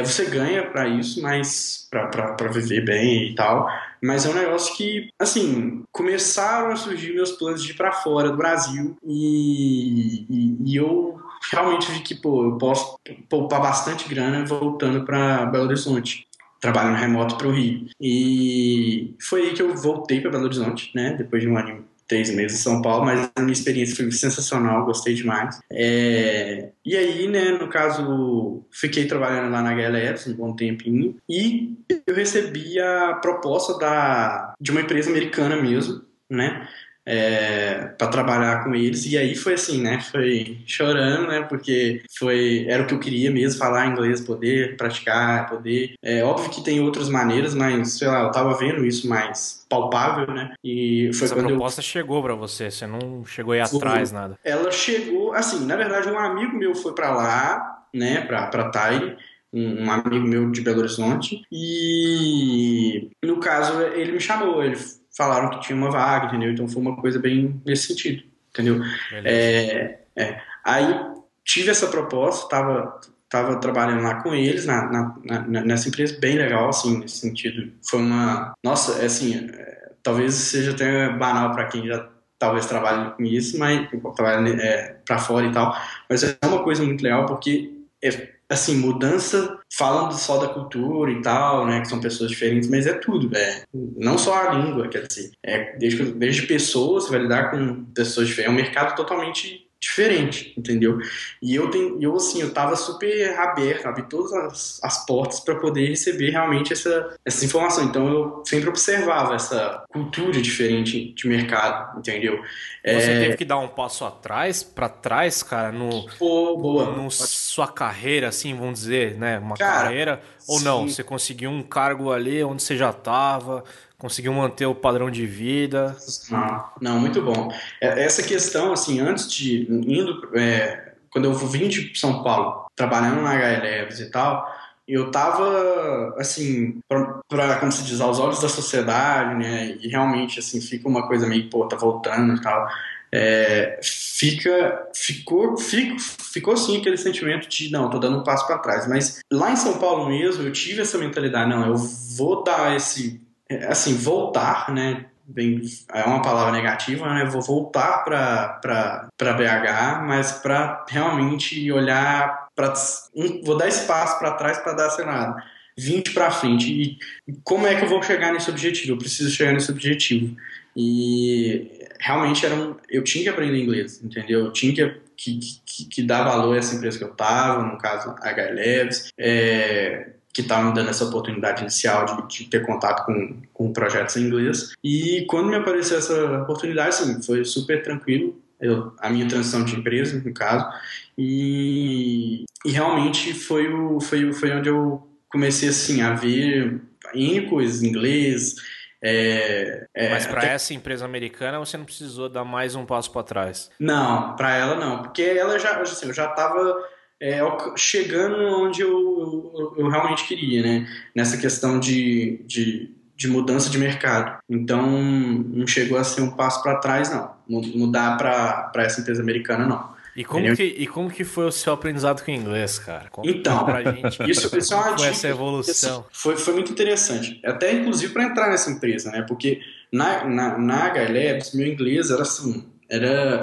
Você ganha pra isso, mas pra viver bem e tal, mas é um negócio que, assim, começaram a surgir meus planos de ir pra fora do Brasil e eu realmente vi que, eu posso poupar bastante grana voltando pra Belo Horizonte, trabalhando remoto pro Rio. E foi aí que eu voltei pra Belo Horizonte, né, depois de 1 ano e 3 meses em São Paulo, mas a minha experiência foi sensacional, gostei demais. E aí, né, no caso, fiquei trabalhando lá na HLS um bom tempinho, e eu recebi a proposta de uma empresa americana mesmo, né, para trabalhar com eles, e aí foi assim, né, foi chorando, né, porque era o que eu queria mesmo, falar inglês, poder praticar, poder... óbvio que tem outras maneiras, mas, sei lá, eu tava vendo isso mais palpável, né, e foi essa quando proposta chegou pra você não chegou aí atrás, nada. Ela chegou, assim, na verdade um amigo meu foi pra lá, né, pra Tairi, um amigo meu de Belo Horizonte, e no caso ele me chamou, ele falaram que tinha uma vaga, entendeu? Então foi uma coisa bem nesse sentido, entendeu? Aí tive essa proposta, tava trabalhando lá com eles nessa empresa, bem legal, assim, nesse sentido. Foi uma... Nossa, assim, talvez seja até banal para quem já talvez trabalhe com isso, mas trabalha para fora e tal, mas é uma coisa muito legal porque assim, mudança, falando só da cultura e tal, né, que são pessoas diferentes, mas é tudo, não só a língua, quer dizer, desde pessoas, você vai lidar com pessoas diferentes, é um mercado totalmente diferente, entendeu? E eu tava super aberto, abri todas as portas para poder receber realmente essa informação. Então eu sempre observava essa cultura diferente de mercado, entendeu? Você teve que dar um passo para trás, cara, sua carreira, assim, vamos dizer, né? Uma carreira, ou sim. não? Você conseguiu um cargo ali onde você já estava, conseguiu manter o padrão de vida? Não, muito bom. Essa questão, assim, antes de quando eu vim de São Paulo, trabalhando na HLabs e tal, eu tava, assim, como se diz, aos olhos da sociedade, né, e realmente, assim, fica uma coisa meio, pô, tá voltando e tal, ficou sim aquele sentimento de, não, tô dando um passo para trás, mas lá em São Paulo mesmo, eu tive essa mentalidade, não, eu vou dar assim, voltar, né, é uma palavra negativa, né? Vou voltar para BH, mas para realmente olhar vou dar espaço para trás para dar, sei lá, 20 para frente. E como é que eu vou chegar nesse objetivo? Eu preciso chegar nesse objetivo. E realmente eu tinha que aprender inglês, entendeu? Eu tinha que dar valor a essa empresa que eu estava, no caso a HLabs, que estava me dando essa oportunidade inicial de ter contato com projetos em inglês. E quando me apareceu essa oportunidade, assim, foi super tranquilo, a minha transição de empresa, no caso, e realmente foi onde eu comecei, assim, a ver N coisas em inglês. Mas para essa empresa americana você não precisou dar mais um passo para trás? Não, para ela não, porque ela eu já estava chegando onde eu realmente queria, né? Nessa questão de mudança de mercado. Então, não chegou a ser um passo para trás, não. Mudar para essa empresa americana, não. E como que foi o seu aprendizado com o inglês, cara? Então, pra gente. Isso é uma dica. Essa evolução. Foi muito interessante. Até, inclusive, para entrar nessa empresa, né? Porque na HLabs, meu inglês era assim...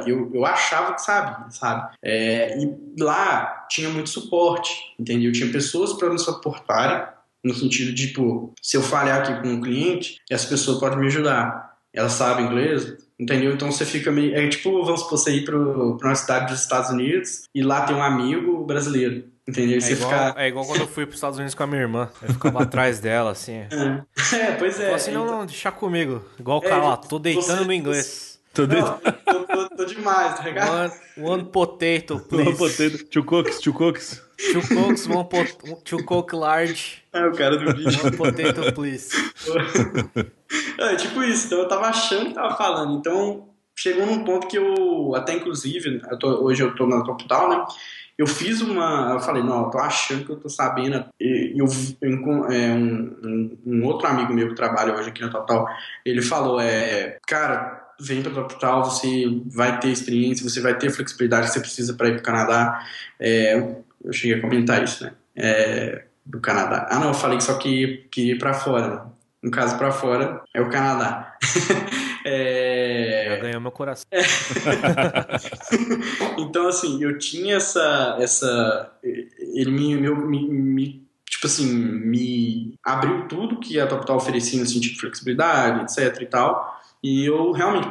eu achava que sabia, sabe? E lá tinha muito suporte, entendeu? Tinha pessoas para me suportarem, no sentido de, tipo, se eu falhar aqui com um cliente, essa pessoa pode me ajudar. Ela sabe inglês, entendeu? Então você fica meio... tipo, vamos supor, você ir para uma cidade dos Estados Unidos e lá tem um amigo brasileiro, entendeu? É igual quando eu fui para os Estados Unidos com a minha irmã. Eu ficava atrás dela, assim. Pois é. Falei assim, não, deixa comigo. Igual o cara lá, tô deitando no inglês. Tô demais, tá ligado? One potato, please. One potato. Two cooks. Two cokes, two coke large. O cara do vídeo. One potato, please. Tipo isso. Então eu tava achando que tava falando. Então chegou num ponto que eu, até inclusive, hoje eu tô na TopTal, né? Eu falei, não, eu tô achando que eu tô sabendo. Um outro amigo meu que trabalha hoje aqui na TopTal, ele falou, cara, vem pra TopTal, você vai ter experiência, você vai ter flexibilidade que você precisa para ir pro Canadá. Eu cheguei a comentar isso, né? Do Canadá. Não, eu falei que só que ir pra fora, né? No caso, pra fora é o Canadá. Já ganhou meu coração. Então, assim, eu tinha ele tipo assim, me abriu tudo que a TopTal oferecia no sentido de flexibilidade, etc e tal. E eu realmente,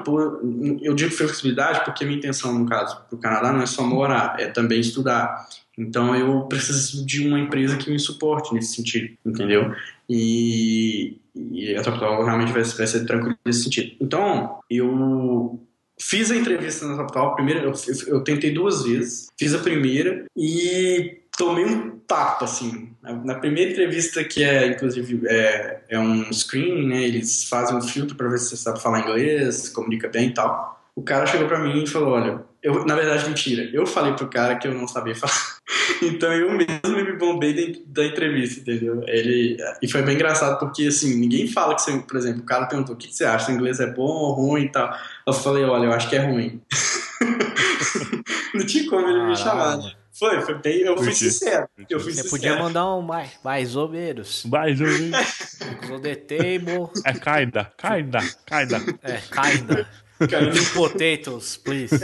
eu digo flexibilidade porque a minha intenção, no caso, pro Canadá não é só morar, é também estudar. Então eu preciso de uma empresa que me suporte nesse sentido, entendeu? E a TopTal realmente vai ser tranquilo nesse sentido. Então, eu fiz a entrevista na TopTal, primeiro, eu tentei 2 vezes, fiz a primeira e tomei um tapa, assim. Na primeira entrevista, que inclusive, é um screening, né? Eles fazem um filtro para ver se você sabe falar inglês, se comunica bem e tal. O cara chegou pra mim e falou, olha, na verdade, mentira, eu falei pro cara que eu não sabia falar. Então eu mesmo me bombei dentro da entrevista, entendeu? E foi bem engraçado porque, assim, ninguém fala que você, por exemplo, o cara perguntou, o que você acha? O inglês é bom ou ruim e tal? Eu falei, olha, eu acho que é ruim. tinha como ele me chamar. Foi bem, eu fui sincero. Você podia mandar um mais ou menos. Mais ou menos. Because on the table. É kinda. É, kinda. Two potatoes, please.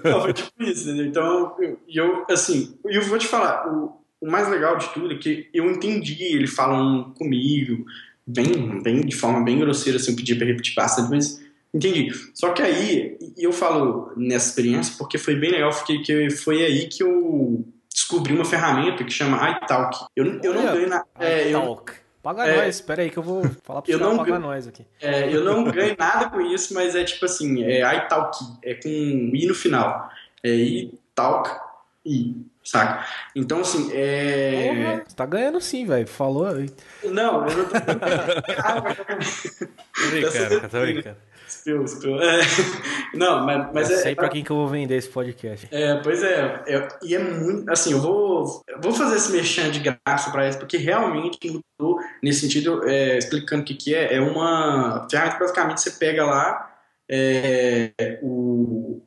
Não, foi tipo isso, entendeu? Então, eu vou te falar, o mais legal de tudo é que eu entendi ele falando comigo, bem de forma bem grosseira, assim, eu pedi pra repetir bastante, mas entendi. Só que aí, eu falo nessa experiência porque foi bem legal, porque foi aí que eu descobri uma ferramenta que chama iTalk. Eu não ganho na... iTalk. Paga nós, espera aí que eu vou falar pra você pagar nós aqui. Eu não ganho nada com isso, mas é tipo assim, iTalk, é com I no final. É iTalk, saca? Então assim, Porra, você tá ganhando sim, velho, falou. Não, eu não tô... Tô brincando. Não, mas eu sei pra quem que eu vou vender esse podcast. Pois é, e é muito, assim, eu vou fazer esse merchan de graça pra eles, porque realmente mudou nesse sentido, explicando o que é uma ferramenta, basicamente você pega lá um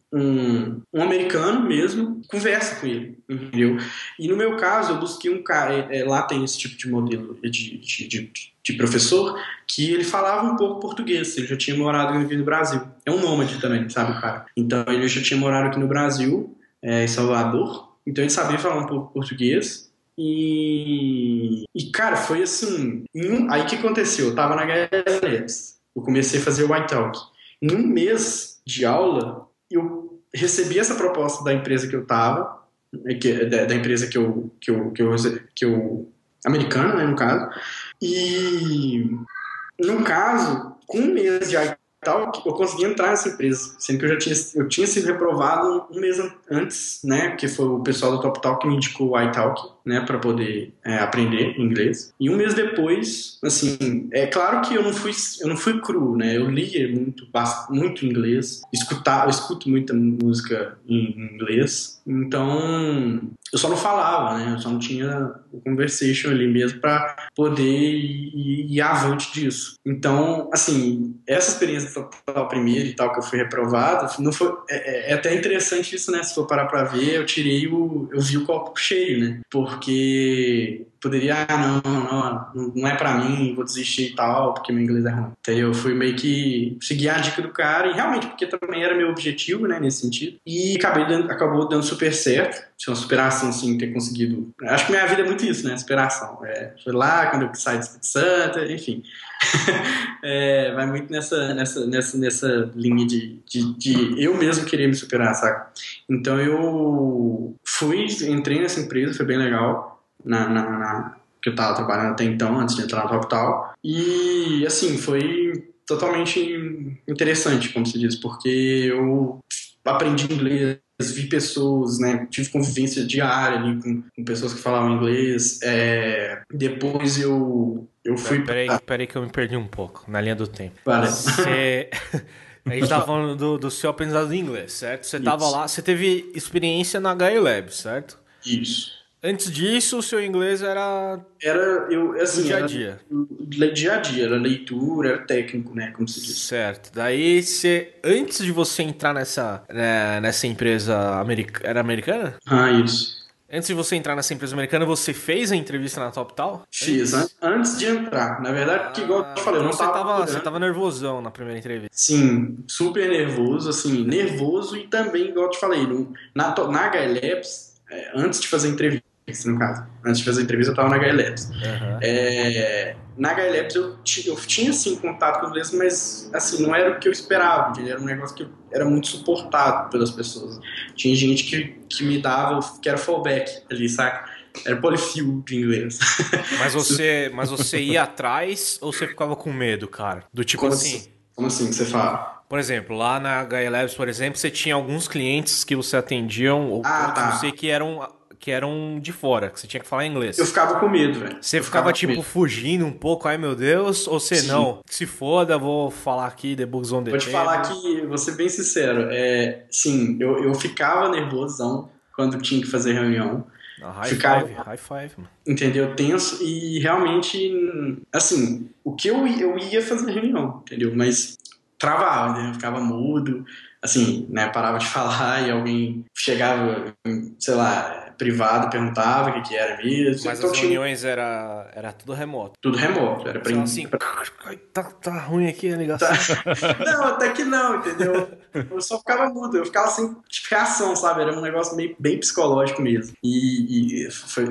americano mesmo, conversa com ele, entendeu? E no meu caso, eu busquei um cara, lá tem esse tipo de modelo de professor, que ele falava um pouco português, ele já tinha morado aqui no Brasil. É um nômade também, sabe, o cara? Então ele já tinha morado aqui no Brasil, em Salvador, então ele sabia falar um pouco português. E cara, foi assim, aí o que aconteceu? Eu tava na GLS, eu comecei a fazer o iTalk. Em um mês de aula, eu recebi essa proposta da empresa que eu tava, da empresa que eu americana, né, no caso. E no caso, com um mês de iTalk, eu consegui entrar nessa empresa, sendo que eu tinha sido reprovado um mês antes, né, porque foi o pessoal do Top Talk que me indicou o iTalk, né, para poder aprender inglês. E um mês depois, assim, é claro que eu não fui cru, né, eu lia muito inglês, eu escuto muita música em inglês, então eu só não falava, né, eu só não tinha o conversation ali mesmo para poder ir avante disso. Então, assim, essa experiência do primeiro e tal, que eu fui reprovado, não foi, é até interessante isso, né, se for parar pra ver, eu vi o copo cheio, né, porque poderia, não é pra mim, vou desistir e tal, porque meu inglês é ruim. Então eu fui meio que seguir a dica do cara, e realmente, porque também era meu objetivo, né, nesse sentido, e acabou dando super certo, uma superação, assim, ter conseguido... Acho que minha vida é muito isso, né, superação. Foi lá, quando eu saí do Espírito Santo, enfim. Vai muito nessa linha de eu mesmo querer me superar, saca? Então eu entrei nessa empresa, foi bem legal, que eu tava trabalhando até então, antes de entrar no Capital, e assim, foi totalmente interessante, como se diz, porque eu aprendi inglês, vi pessoas, né, tive convivência diária ali com pessoas que falavam inglês, depois eu fui... Peraí que eu me perdi um pouco na linha do tempo. Vale. A gente tava falando do seu aprendizado de inglês, certo? Você tava lá, você teve experiência na HI Lab, certo? Isso. Antes disso, o seu inglês era assim, dia a dia. Dia a dia, era leitura, era técnico, né, como se diz. Certo. Daí, antes de você entrar nessa empresa era americana? Isso. Antes de você entrar nessa empresa americana, você fez a entrevista na TopTal? Fiz, antes de entrar. Na verdade, porque igual eu te falei, eu não tava... Você tava nervosão na primeira entrevista. Sim, super nervoso, assim, nervoso e também, igual eu te falei, na HI Labs, antes de fazer a entrevista, no caso. Antes de fazer a entrevista, eu tava na HI Labs. Uhum. Na HI Labs, eu tinha, assim, contato com o inglês, mas, assim, não era o que eu esperava, entendeu? Era um negócio que era muito suportado pelas pessoas. Tinha gente que me dava, que era fallback ali, saca? Era polyfill de inglês. Mas você ia atrás ou você ficava com medo, cara? Do tipo assim... Como assim que você fala? Por exemplo, lá na HI Labs, por exemplo, você tinha alguns clientes que você atendiam, ou todos você que eram de fora, que você tinha que falar inglês. Eu ficava com medo, velho. Você ficava tipo, fugindo um pouco, ai meu Deus, ou você não? Se foda, vou falar aqui, The Bugs on the Table. Vou te falar que, vou ser bem sincero, sim, eu ficava nervosão quando tinha que fazer reunião. High five, mano. Entendeu? Tenso e realmente, assim, o que eu ia fazer reunião, entendeu? Mas travava, entendeu? Eu ficava mudo, assim, né, parava de falar e alguém chegava, sei lá, privado, perguntava o que era mesmo. Mas então, as reuniões era tudo remoto. Tudo remoto. Era pra... Então, assim, tá ruim aqui a ligação. Não, até que não, entendeu? Eu só ficava mudo, eu ficava sem reação, sabe? Era um negócio meio, bem psicológico mesmo.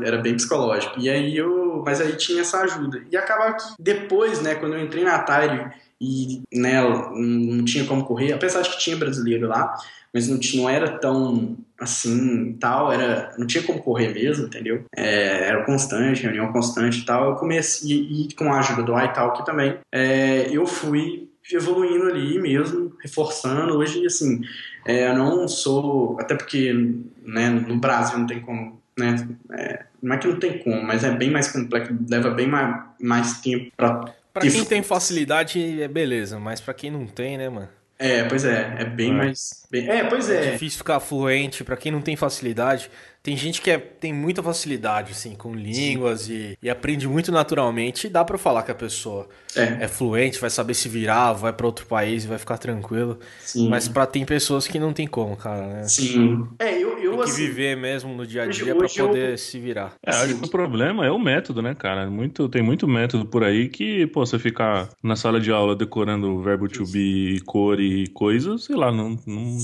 Era bem psicológico. E aí mas aí tinha essa ajuda. E acabava que depois, né, quando eu entrei na Atari e, né, não tinha como correr, apesar de que tinha brasileiro lá, mas não era tão assim, tal, não tinha como correr mesmo, entendeu? Era constante, reunião constante e tal. Eu comecei, e com a ajuda do iTalk também, eu fui evoluindo ali mesmo, reforçando. Hoje, assim, eu não sou, até porque, né, no Brasil não tem como, né, não é que não tem como, mas é bem mais complexo, leva bem mais tempo pra quem tem facilidade, beleza, mas pra quem não tem, né, mano? Pois é bem mais... pois É difícil ficar fluente, pra quem não tem facilidade. Tem gente que tem muita facilidade, assim, com línguas e aprende muito naturalmente. E dá pra falar que a pessoa é fluente, vai saber se virar, vai pra outro país e vai ficar tranquilo. Sim. Mas tem pessoas que não tem como, cara, né? Sim. Eu tem que assim, viver mesmo no dia a dia pra poder se virar. Acho que o problema é o método, né, cara? Tem muito método por aí que, pô, você ficar na sala de aula decorando o verbo to be, cor e coisas, sei lá, não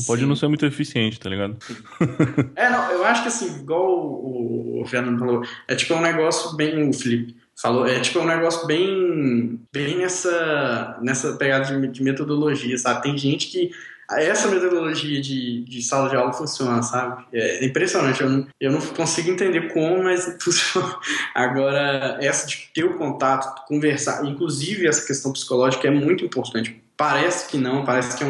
pode não ser muito eficiente, tá ligado? Não, eu acho que assim, igual o Fernando falou, é tipo um negócio bem, o Felipe falou, é tipo um negócio bem nessa pegada de metodologia, sabe? Tem gente que essa metodologia de sala de aula funciona, sabe? É impressionante, eu não consigo entender como, mas funciona. Agora, essa de ter o contato, conversar, inclusive essa questão psicológica é muito importante. Parece que não, parece que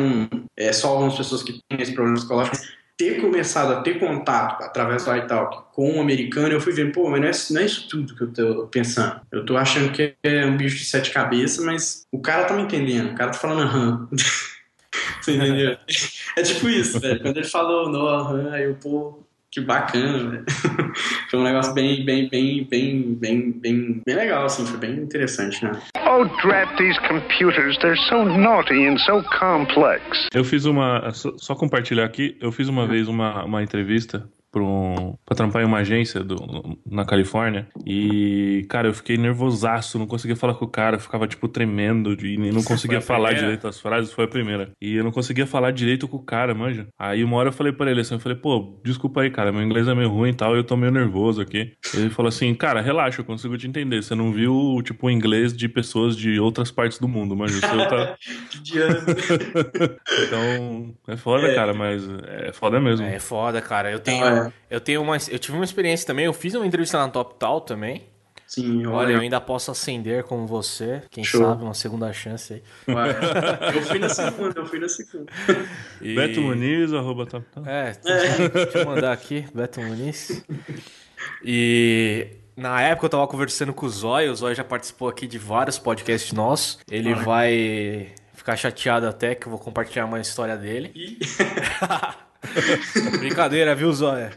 é só algumas pessoas que têm esse problema psicológico. Ter começado a ter contato através do iTalk com um americano, eu fui vendo, pô, mas não é isso tudo que eu tô pensando. Eu tô achando que é um bicho de 7 cabeças, mas o cara tá me entendendo, o cara tá falando aham. Você entendeu? É tipo isso, velho. Quando ele falou no aham, aí eu, pô, que bacana, velho. Foi um negócio bem legal, assim, foi bem interessante, né? Oh, drat these computers, they're so naughty and so complex. Eu fiz só compartilhar aqui, eu fiz uma vez uma entrevista pra trampar em uma agência na Califórnia. E, cara, eu fiquei nervosaço, não conseguia falar com o cara, eu ficava, tipo, tremendo e não conseguia falar direito as frases. Foi a primeira. E eu não conseguia falar direito com o cara, manja. Aí uma hora eu falei pra ele assim, eu falei, pô, desculpa aí, cara, meu inglês é meio ruim e tal, e eu tô meio nervoso aqui. Ele falou assim, cara, relaxa, eu consigo te entender. Você não viu, tipo, o inglês de pessoas de outras partes do mundo, manja. O seu tá... Que diabo. Então, é foda, cara, mas é foda mesmo. É foda, cara. Eu tive uma experiência também. Eu fiz uma entrevista na TopTal também. Sim, olha, eu ainda posso ascender como você. Quem sabe, uma segunda chance aí. Eu fui na segunda. Beto Muniz, @TopTal. Deixa eu mandar aqui, Beto Muniz. E na época eu tava conversando com o Zóio já participou aqui de vários podcasts nossos. Ele vai ficar chateado até que eu vou compartilhar uma história dele. Brincadeira, viu, Zóia?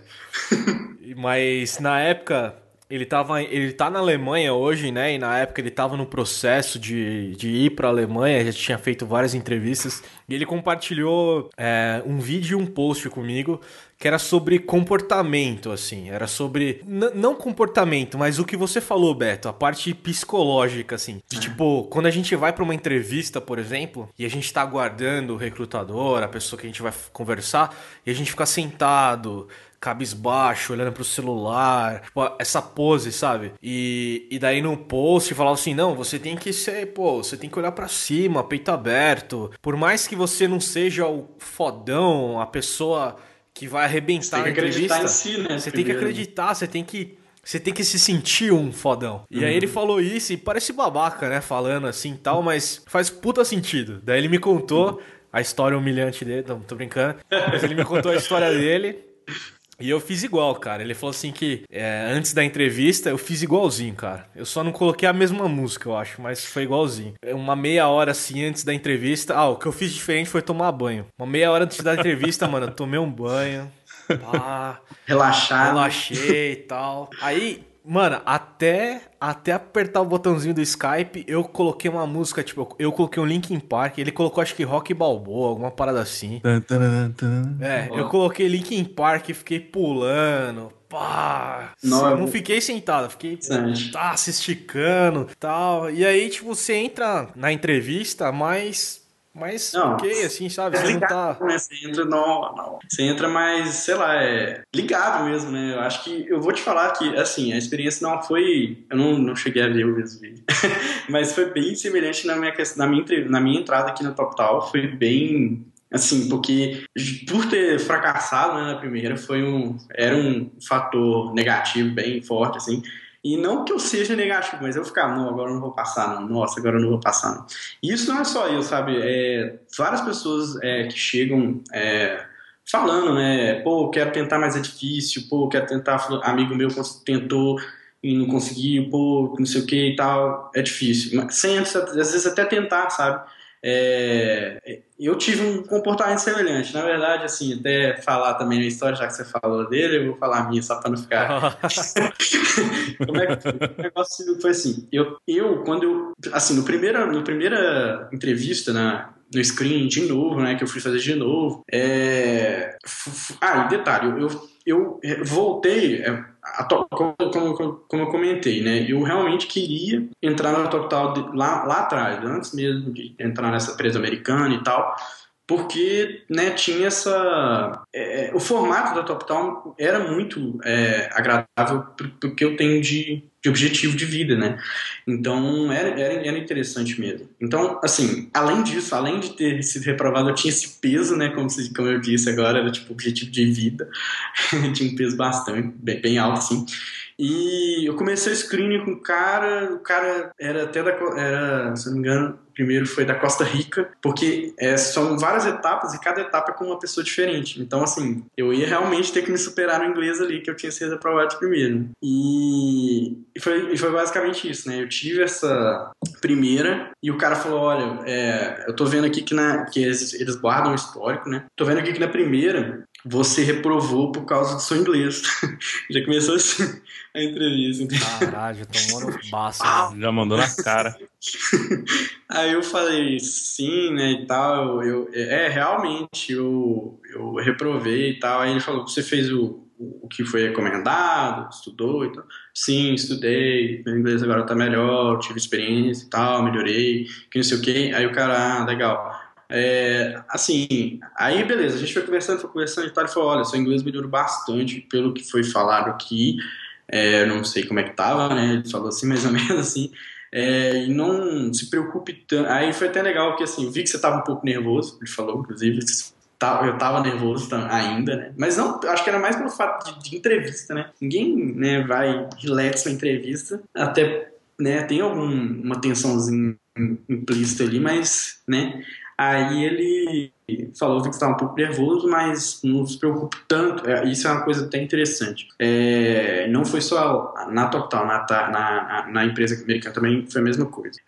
Mas na época ele tá na Alemanha hoje, né? E na época ele tava no processo de ir pra Alemanha, já tinha feito várias entrevistas. E ele compartilhou um vídeo e um post comigo que era sobre comportamento, assim. Era sobre... não comportamento, mas o que você falou, Beto. A parte psicológica, assim. De, tipo, quando a gente vai pra uma entrevista, por exemplo, e a gente tá aguardando o recrutador, a pessoa que a gente vai conversar, e a gente fica sentado, cabisbaixo, olhando pro celular, tipo, essa pose, sabe? E daí no post falava assim, não, você tem que ser, você tem que olhar pra cima, peito aberto. Por mais que você não seja o fodão, a pessoa que vai arrebentar a entrevista, em si, né, você tem que acreditar, você tem que se sentir um fodão. E aí ele falou isso e parece babaca, né? Falando assim e tal, mas faz puta sentido. Daí ele me contou a história humilhante dele, não, tô brincando, mas ele me contou a história dele. E eu fiz igual, cara. Ele falou assim que antes da entrevista eu fiz igualzinho, cara. Eu só não coloquei a mesma música, eu acho, mas foi igualzinho. Uma meia hora assim antes da entrevista. O que eu fiz diferente foi tomar banho. Uma meia hora antes da entrevista, mano, eu tomei um banho. Relaxei e tal. Aí, Mano, até apertar o botãozinho do Skype, eu coloquei uma música, tipo, eu coloquei um Linkin Park, ele colocou acho que Rock Balboa, alguma parada assim. Eu coloquei Linkin Park e fiquei pulando, pá. Não fiquei sentado, fiquei se esticando e tal. E aí, tipo, você entra na entrevista, mas ok, assim, sabe? Você não tá... Né? Você entra mais, sei lá, ligado mesmo, né? Eu acho que, eu vou te falar que, assim, a experiência não foi, eu não cheguei a ver o mesmo vídeo, mas foi bem semelhante na minha entrada aqui no TopTal, foi bem, assim, porque por ter fracassado, né, na primeira, era um fator negativo bem forte, assim. E não que eu seja negativo, mas eu ficava, não, agora eu não vou passar, não. Nossa, agora eu não vou passar, não. E isso não é só eu, sabe? Várias pessoas que chegam falando, né? Pô, eu quero tentar, mas é difícil. Pô, eu quero tentar, amigo meu tentou e não conseguiu. Pô, não sei o que e tal. É difícil. Mas sem antes, às vezes até tentar, sabe? Eu tive um comportamento semelhante. Na verdade, assim, até falar também a história, já que você falou dele, eu vou falar a minha só pra não ficar. Como é que foi? O negócio foi assim: assim, no primeira entrevista no screen, de novo, né, que eu fui fazer de novo. E detalhe, eu voltei. Como eu comentei, né? Eu realmente queria entrar na TopTal lá atrás, antes mesmo de entrar nessa empresa americana e tal, porque, né, tinha o formato da TopTal era muito agradável porque eu tenho de objetivo de vida, né? Então era interessante mesmo. Então, assim, além disso, além de ter sido reprovado, eu tinha esse peso, né? Como eu disse agora, era tipo objetivo de vida. Tinha um peso bastante, bem alto, assim. E eu comecei o screening com o cara era até se não me engano, o primeiro foi da Costa Rica, porque são várias etapas e cada etapa é com uma pessoa diferente. Então, assim, eu ia realmente ter que me superar no inglês ali, que eu tinha sido aprovado de primeiro. E foi basicamente isso, né? Eu tive essa primeira e o cara falou, olha, eu tô vendo aqui que eles guardam o histórico, né? Tô vendo aqui que na primeira você reprovou por causa do seu inglês. Já começou assim a entrevista. Caralho, tomou no baço. Já mandou na cara. Aí eu falei, sim, né, e tal. Realmente, eu reprovei e tal. Aí ele falou, você fez o que foi recomendado, estudou e tal. Sim, estudei, meu inglês agora tá melhor, tive experiência e tal, melhorei, que não sei o quê. Aí o cara, legal. Assim, aí beleza, a gente foi conversando e tal, ele falou, olha, seu inglês melhorou bastante pelo que foi falado aqui, não sei como é que tava, né, ele falou assim, mais ou menos assim, e não se preocupe tanto, aí foi até legal, porque assim, eu vi que você tava um pouco nervoso, ele falou, inclusive, eu tava nervoso ainda, né, mas não, acho que era mais pelo fato de entrevista, né, ninguém, né, vai relax na entrevista, até, né, tem alguma tensãozinha implícita ali, mas, né, aí ele falou que estava um pouco nervoso, mas não se preocupe tanto. Isso é uma coisa até interessante. Não foi só na TopTal, na empresa americana também foi a mesma coisa.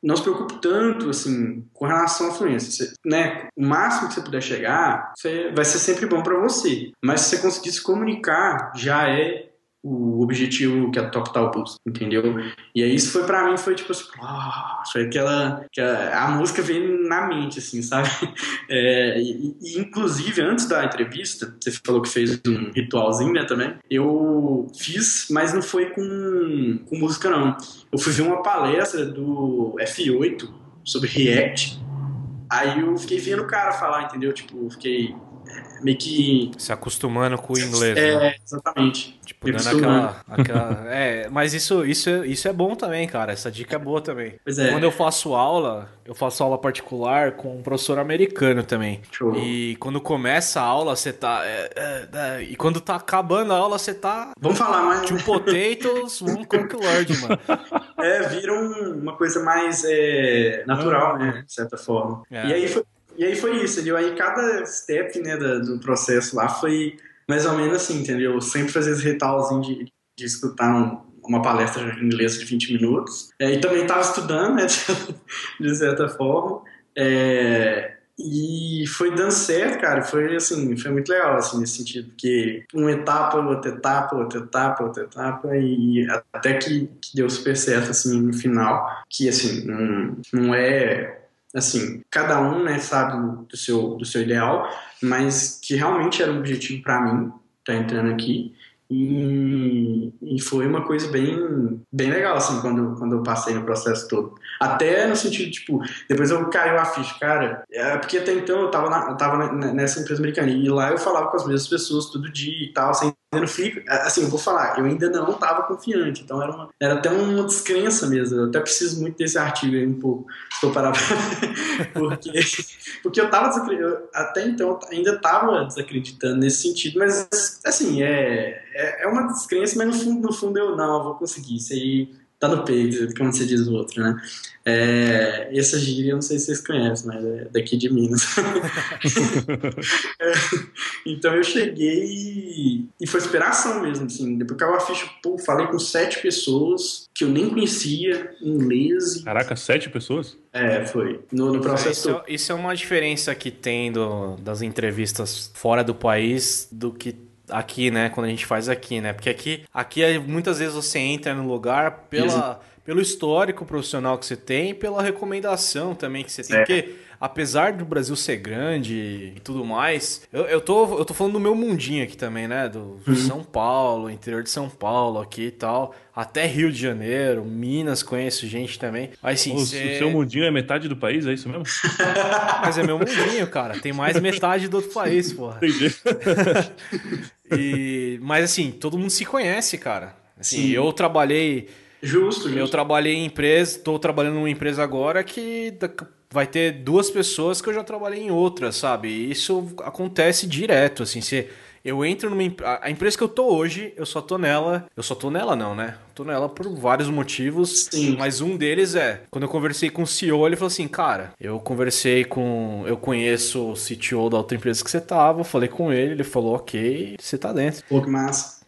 Não se preocupe tanto assim, com relação à fluência. Né, o máximo que você puder chegar vai ser sempre bom para você. Mas se você conseguir se comunicar, já é o objetivo que a TopTal busca, entendeu? E aí isso pra mim foi tipo assim, foi a música veio na mente, assim, sabe? Inclusive, antes da entrevista, você falou que fez um ritualzinho, né, também, eu fiz, mas não foi com música, não. Eu fui ver uma palestra do F8 sobre React, aí eu fiquei vendo o cara falar, entendeu? Tipo, fiquei meio que se acostumando com o inglês, né? Exatamente. Tipo, dando aquela mas isso é bom também, cara. Essa dica é boa também. Pois é. Quando eu faço aula particular com um professor americano também. Show. E quando começa a aula, você tá e quando tá acabando a aula, você tá vamos falar mais two potatoes, one cook lord, mano. Vira uma coisa mais natural, né, de certa forma. E aí foi isso, entendeu? Aí cada step, né, do processo lá foi mais ou menos assim, entendeu? Eu sempre fazia esse ritualzinho de escutar uma palestra em inglês de 20 minutos. E também estava estudando, né, de certa forma. E foi dando certo, cara, foi assim, foi muito legal, assim, nesse sentido, porque uma etapa, outra etapa, outra etapa, outra etapa, e até que deu super certo, assim, no final, que, assim, não é, assim, cada um, né, sabe do seu ideal, mas que realmente era um objetivo pra mim, tá entrando aqui, e foi uma coisa bem legal, assim, quando eu passei no processo todo. Até no sentido, tipo, depois eu caiu a ficha, cara, porque até então eu tava nessa empresa americana, e lá eu falava com as mesmas pessoas todo dia e tal, sem no frio, assim, eu vou falar, eu ainda não estava confiante, então era até uma descrença mesmo, eu até preciso muito desse artigo aí um pouco, se eu parar porque eu tava até então eu ainda estava desacreditando nesse sentido, mas assim, é uma descrença, mas no fundo eu vou conseguir, isso aí tá no peito, como você diz o outro, né? Essa gíria eu não sei se vocês conhecem, mas é daqui de Minas. Então eu cheguei e foi inspiração mesmo, assim. Depois que eu ficha, falei com 7 pessoas que eu nem conhecia, inglês. Caraca, 7 pessoas? Foi. No processo. Isso é uma diferença que tem das entrevistas fora do país do que aqui, né? Quando a gente faz aqui, né? Porque aqui muitas vezes você entra no lugar pelo histórico profissional que você tem e pela recomendação também que você tem. Porque apesar do Brasil ser grande e tudo mais, eu tô falando do meu mundinho aqui também, né? Do São Paulo, interior de São Paulo aqui e tal. Até Rio de Janeiro, Minas, conheço gente também. Mas, assim, o seu mundinho é metade do país, é isso mesmo? Mas é meu mundinho, cara. Tem mais metade do outro país, porra. Entendi. Mas assim, todo mundo se conhece, cara. Assim, Sim. eu trabalhei... Justo. Eu trabalhei em empresa, tô trabalhando numa empresa agora que vai ter 2 pessoas que eu já trabalhei em outra, sabe? E isso acontece direto, assim, eu entro a empresa que eu tô hoje, eu só tô nela não, né? Tô nela por vários motivos. Sim. Mas um deles quando eu conversei com o CEO, ele falou assim, cara, eu conheço o CTO da outra empresa que você tava, falei com ele falou, ok, você tá dentro. Pô, que massa.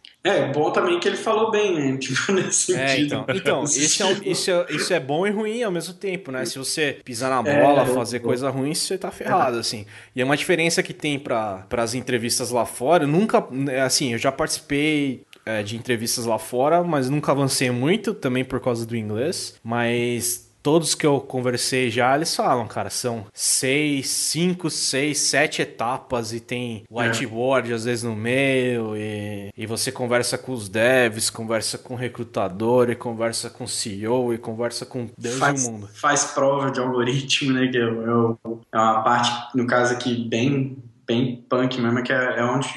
Bom também que ele falou bem, né? Tipo, nesse sentido. Então isso é bom e ruim ao mesmo tempo, né? Se você pisar na bola, fazer coisa ruim, você tá ferrado, assim. E é uma diferença que tem para as entrevistas lá fora. Eu nunca, assim, eu já participei de entrevistas lá fora, mas nunca avancei muito, também por causa do inglês. Mas todos que eu conversei já, eles falam, cara, são 5, 6, 7 etapas e tem whiteboard às vezes no meio e você conversa com os devs, conversa com o recrutador e conversa com o CEO e conversa com Deus do mundo. Faz prova de algoritmo, né, que é uma parte, no caso aqui, bem punk mesmo, que é onde,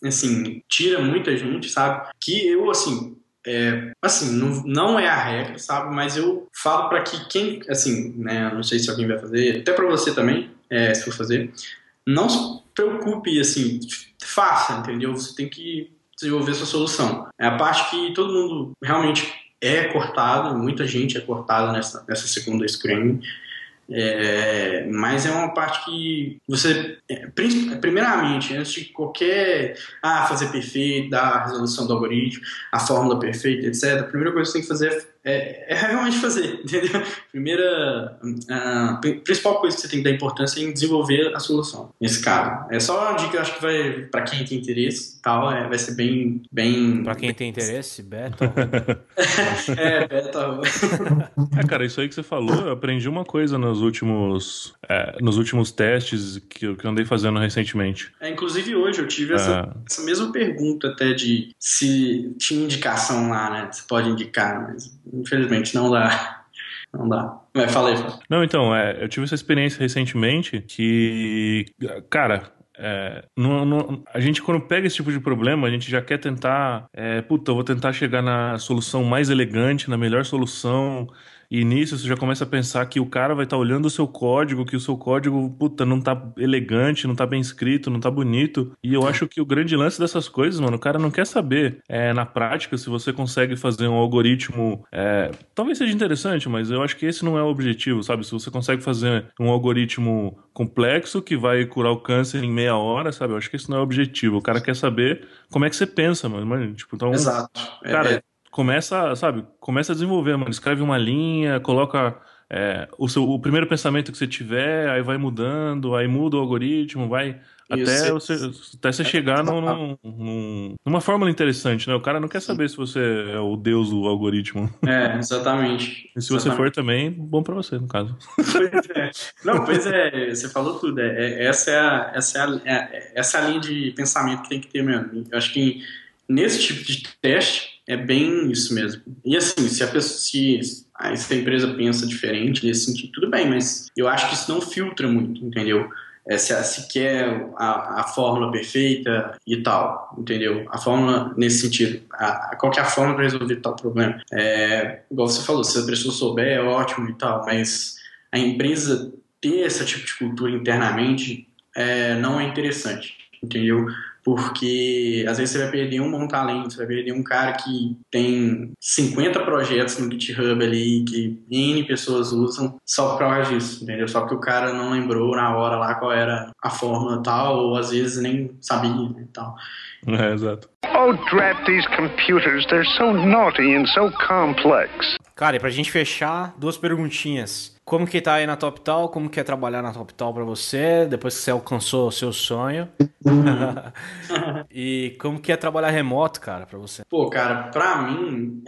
assim, tira muita gente, sabe? Que eu, assim... não é a regra, sabe? Mas eu falo para que quem, assim, né? Não sei se alguém vai fazer, até para você também, se for fazer, não se preocupe, assim, faça, entendeu? Você tem que desenvolver sua solução. É a parte que todo mundo realmente é cortado, muita gente é cortada nessa segunda screen. Mas é uma parte que você, primeiramente, antes de qualquer fazer perfeito, dar a resolução do algoritmo, a fórmula perfeita, etc., a primeira coisa que você tem que fazer é realmente fazer, entendeu? A principal coisa que você tem que dar importância é em desenvolver a solução, nesse caso. É só uma dica que eu acho que vai, para quem tem interesse, tal, vai ser bem... Para quem tem interesse, beta. Beta. Cara, isso aí que você falou, eu aprendi uma coisa nos últimos testes que eu andei fazendo recentemente. Inclusive hoje eu tive essa mesma pergunta até de se tinha indicação lá, né? Você pode indicar, mas infelizmente não dá. Não dá. Vai, fala aí. Não, então, eu tive essa experiência recentemente que, cara... a gente quando pega esse tipo de problema, a gente já quer tentar eu vou tentar chegar na solução mais elegante, na melhor solução, e nisso você já começa a pensar que o cara vai estar olhando o seu código, que o seu código, não tá elegante, não tá bem escrito, não tá bonito, e eu acho que o grande lance dessas coisas, mano, o cara não quer saber na prática se você consegue fazer um algoritmo, talvez seja interessante, mas eu acho que esse não é o objetivo, sabe? Se você consegue fazer um algoritmo complexo que vai curar o câncer em meia hora, sabe? Eu acho que esse não é o objetivo. O cara quer saber como é que você pensa, mano. Tipo, então, exato. Cara, começa a desenvolver, mano. Escreve uma linha, coloca o primeiro pensamento que você tiver, aí vai mudando, aí muda o algoritmo, vai até você chegar numa fórmula interessante, né? O cara não quer saber se você é o deus do algoritmo. Exatamente. E se você for também, bom pra você, no caso. Pois é. Não, pois é, você falou tudo. Essa é a linha de pensamento que tem que ter mesmo. Eu acho que nesse tipo de teste é bem isso mesmo. E assim, se a empresa pensa diferente nesse sentido, tudo bem, mas eu acho que isso não filtra muito, entendeu? Se quer a fórmula perfeita e tal, entendeu? A fórmula nesse sentido. Qual que é a fórmula para resolver tal problema? Igual você falou, se a pessoa souber, é ótimo e tal, mas a empresa ter esse tipo de cultura internamente não é interessante, entendeu? Porque às vezes você vai perder um bom talento, você vai perder um cara que tem 50 projetos no GitHub ali, que N pessoas usam só por causa disso, entendeu? Só que o cara não lembrou na hora lá qual era a fórmula tal, ou às vezes nem sabia e tal. Exato. Oh, drat these computers. They're so naughty and so complex. Cara, e pra gente fechar, 2 perguntinhas. Como que tá aí na TopTal? Como que é trabalhar na TopTal pra você, depois que você alcançou o seu sonho? E como que é trabalhar remoto, cara, pra você? Pô, cara, pra mim,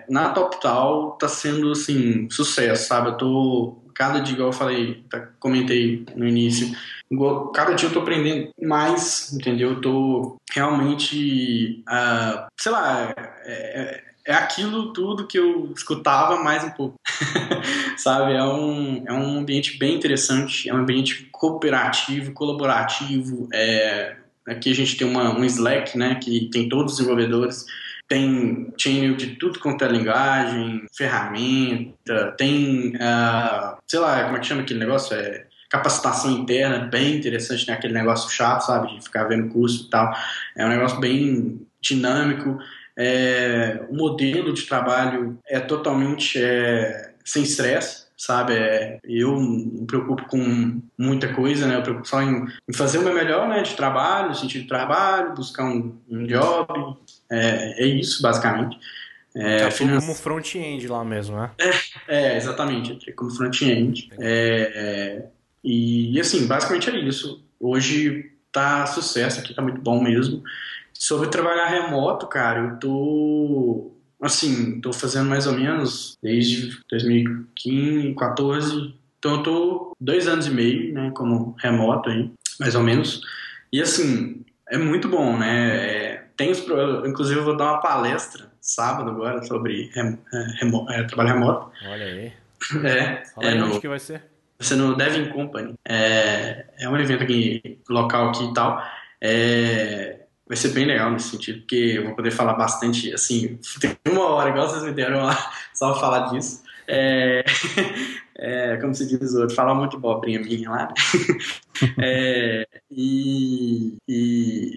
na TopTal tá sendo, assim, sucesso, sabe? Eu tô, cada dia, igual eu falei, comentei no início, cada dia eu tô aprendendo mais, entendeu? Eu tô realmente, sei lá, é aquilo tudo que eu escutava mais um pouco, sabe? É um ambiente bem interessante, é um ambiente cooperativo, colaborativo. Aqui a gente tem um Slack, né, que tem todos os desenvolvedores, tem channel de tudo quanto é linguagem, ferramenta, tem, sei lá, como é que chama aquele negócio? Capacitação interna, bem interessante, né? Aquele negócio chato, sabe? De ficar vendo curso e tal. É um negócio bem dinâmico. O modelo de trabalho é totalmente sem estresse, sabe? Eu não me preocupo com muita coisa, né? Eu me preocupo só em fazer o meu melhor, né? De trabalho, no sentido de trabalho, buscar um job. É isso, basicamente. Como front-end lá mesmo, né? Exatamente. Como front-end. E assim, basicamente é isso. Hoje tá sucesso aqui, tá muito bom mesmo. Sobre trabalhar remoto, cara, eu tô fazendo mais ou menos desde 2015, 2014, então eu tô 2 anos e meio, né, como remoto aí, mais ou menos, e assim, é muito bom, né, inclusive eu vou dar uma palestra sábado agora sobre trabalho remoto. Olha aí. Fala aí onde que vai ser? Vai ser no Devin Company, é um evento aqui, local aqui e tal, vai ser bem legal nesse sentido, porque eu vou poder falar bastante, assim, tem 1 hora, igual vocês me deram lá, só pra falar disso. Como se diz outro, falar muito abobrinha minha lá.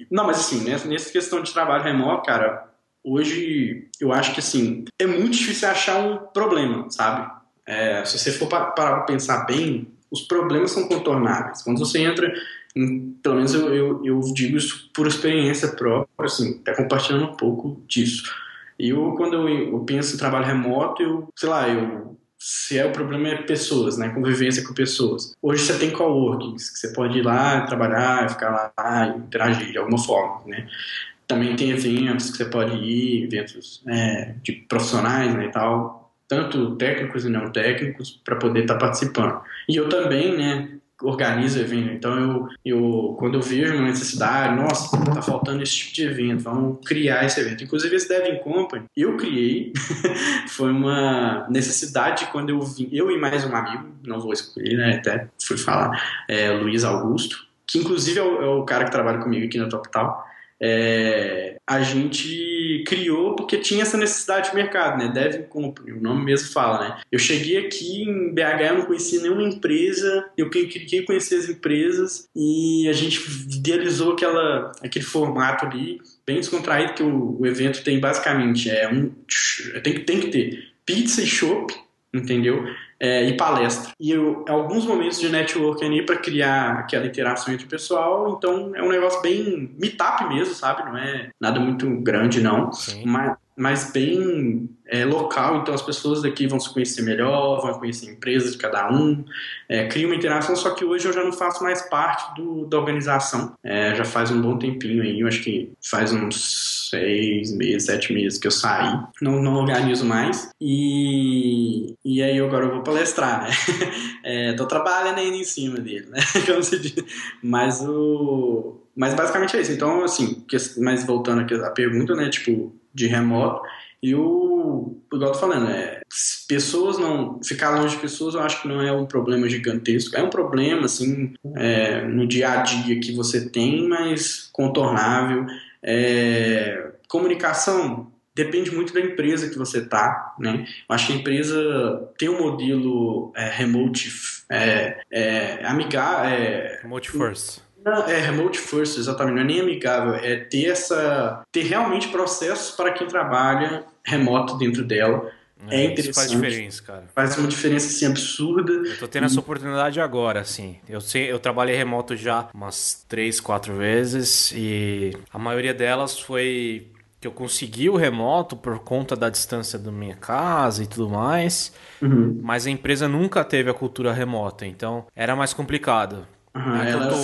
Não, mas assim, nessa questão de trabalho remoto, cara, hoje eu acho que, assim, é muito difícil achar um problema, sabe? Se você for parar pra pensar bem, os problemas são contornáveis. Quando você entra... Pelo menos eu digo isso por experiência própria, assim, até compartilhando um pouco disso. Quando eu penso em trabalho remoto, se o problema é pessoas, né, convivência com pessoas. Hoje você tem coworkings, que você pode ir lá, trabalhar, ficar lá, interagir de alguma forma, né. Também tem eventos que você pode ir, eventos de profissionais, né, e tal, tanto técnicos e não técnicos, para poder estar participando. E eu também, né, organizo evento, então quando eu vejo uma necessidade, nossa, tá faltando esse tipo de evento, vamos criar esse evento. Inclusive esse Devin Company, eu criei, foi uma necessidade quando eu vim, eu e mais um amigo, não vou escolher, né, até fui falar, Luiz Augusto, que inclusive é o cara que trabalha comigo aqui na TopTal. A gente criou porque tinha essa necessidade de mercado, né? Devin Company, o nome mesmo fala, né? Eu cheguei aqui em BH, eu não conhecia nenhuma empresa, eu queria conhecer as empresas e a gente idealizou aquele formato ali, bem descontraído, que o evento tem basicamente tem que ter pizza e chopp, entendeu? E palestra. E alguns momentos de networking ali para criar aquela interação entre o pessoal. Então é um negócio bem meetup mesmo, sabe? Não é nada muito grande, não. Mas bem local, então as pessoas daqui vão se conhecer melhor, vão conhecer a empresa de cada um, cria uma interação, só que hoje eu já não faço mais parte da organização. Já faz um bom tempinho aí, eu acho que faz uns 6 meses, 7 meses que eu saí, não organizo mais, e aí agora eu vou palestrar, né? Tô trabalhando ainda em cima dele, né? Como se diz. Mas basicamente é isso. Então, assim, mas voltando aqui à pergunta, né, tipo, de remoto, igual eu tô falando, pessoas não... Ficar longe de pessoas eu acho que não é um problema gigantesco. É um problema, assim, no dia a dia que você tem, mas contornável. Comunicação depende muito da empresa que você tá, né? Eu acho que a empresa tem um modelo remote, amigável... Remote first. Remote first, exatamente, não é nem amigável, ter realmente processos para quem trabalha remoto dentro dela. É interessante. Isso faz diferença, cara. Faz uma diferença, assim, absurda. Eu tô tendo essa oportunidade agora, assim. Eu trabalhei remoto já umas 3, 4 vezes e a maioria delas foi que eu consegui o remoto por conta da distância da minha casa e tudo mais, mas a empresa nunca teve a cultura remota, então era mais complicado.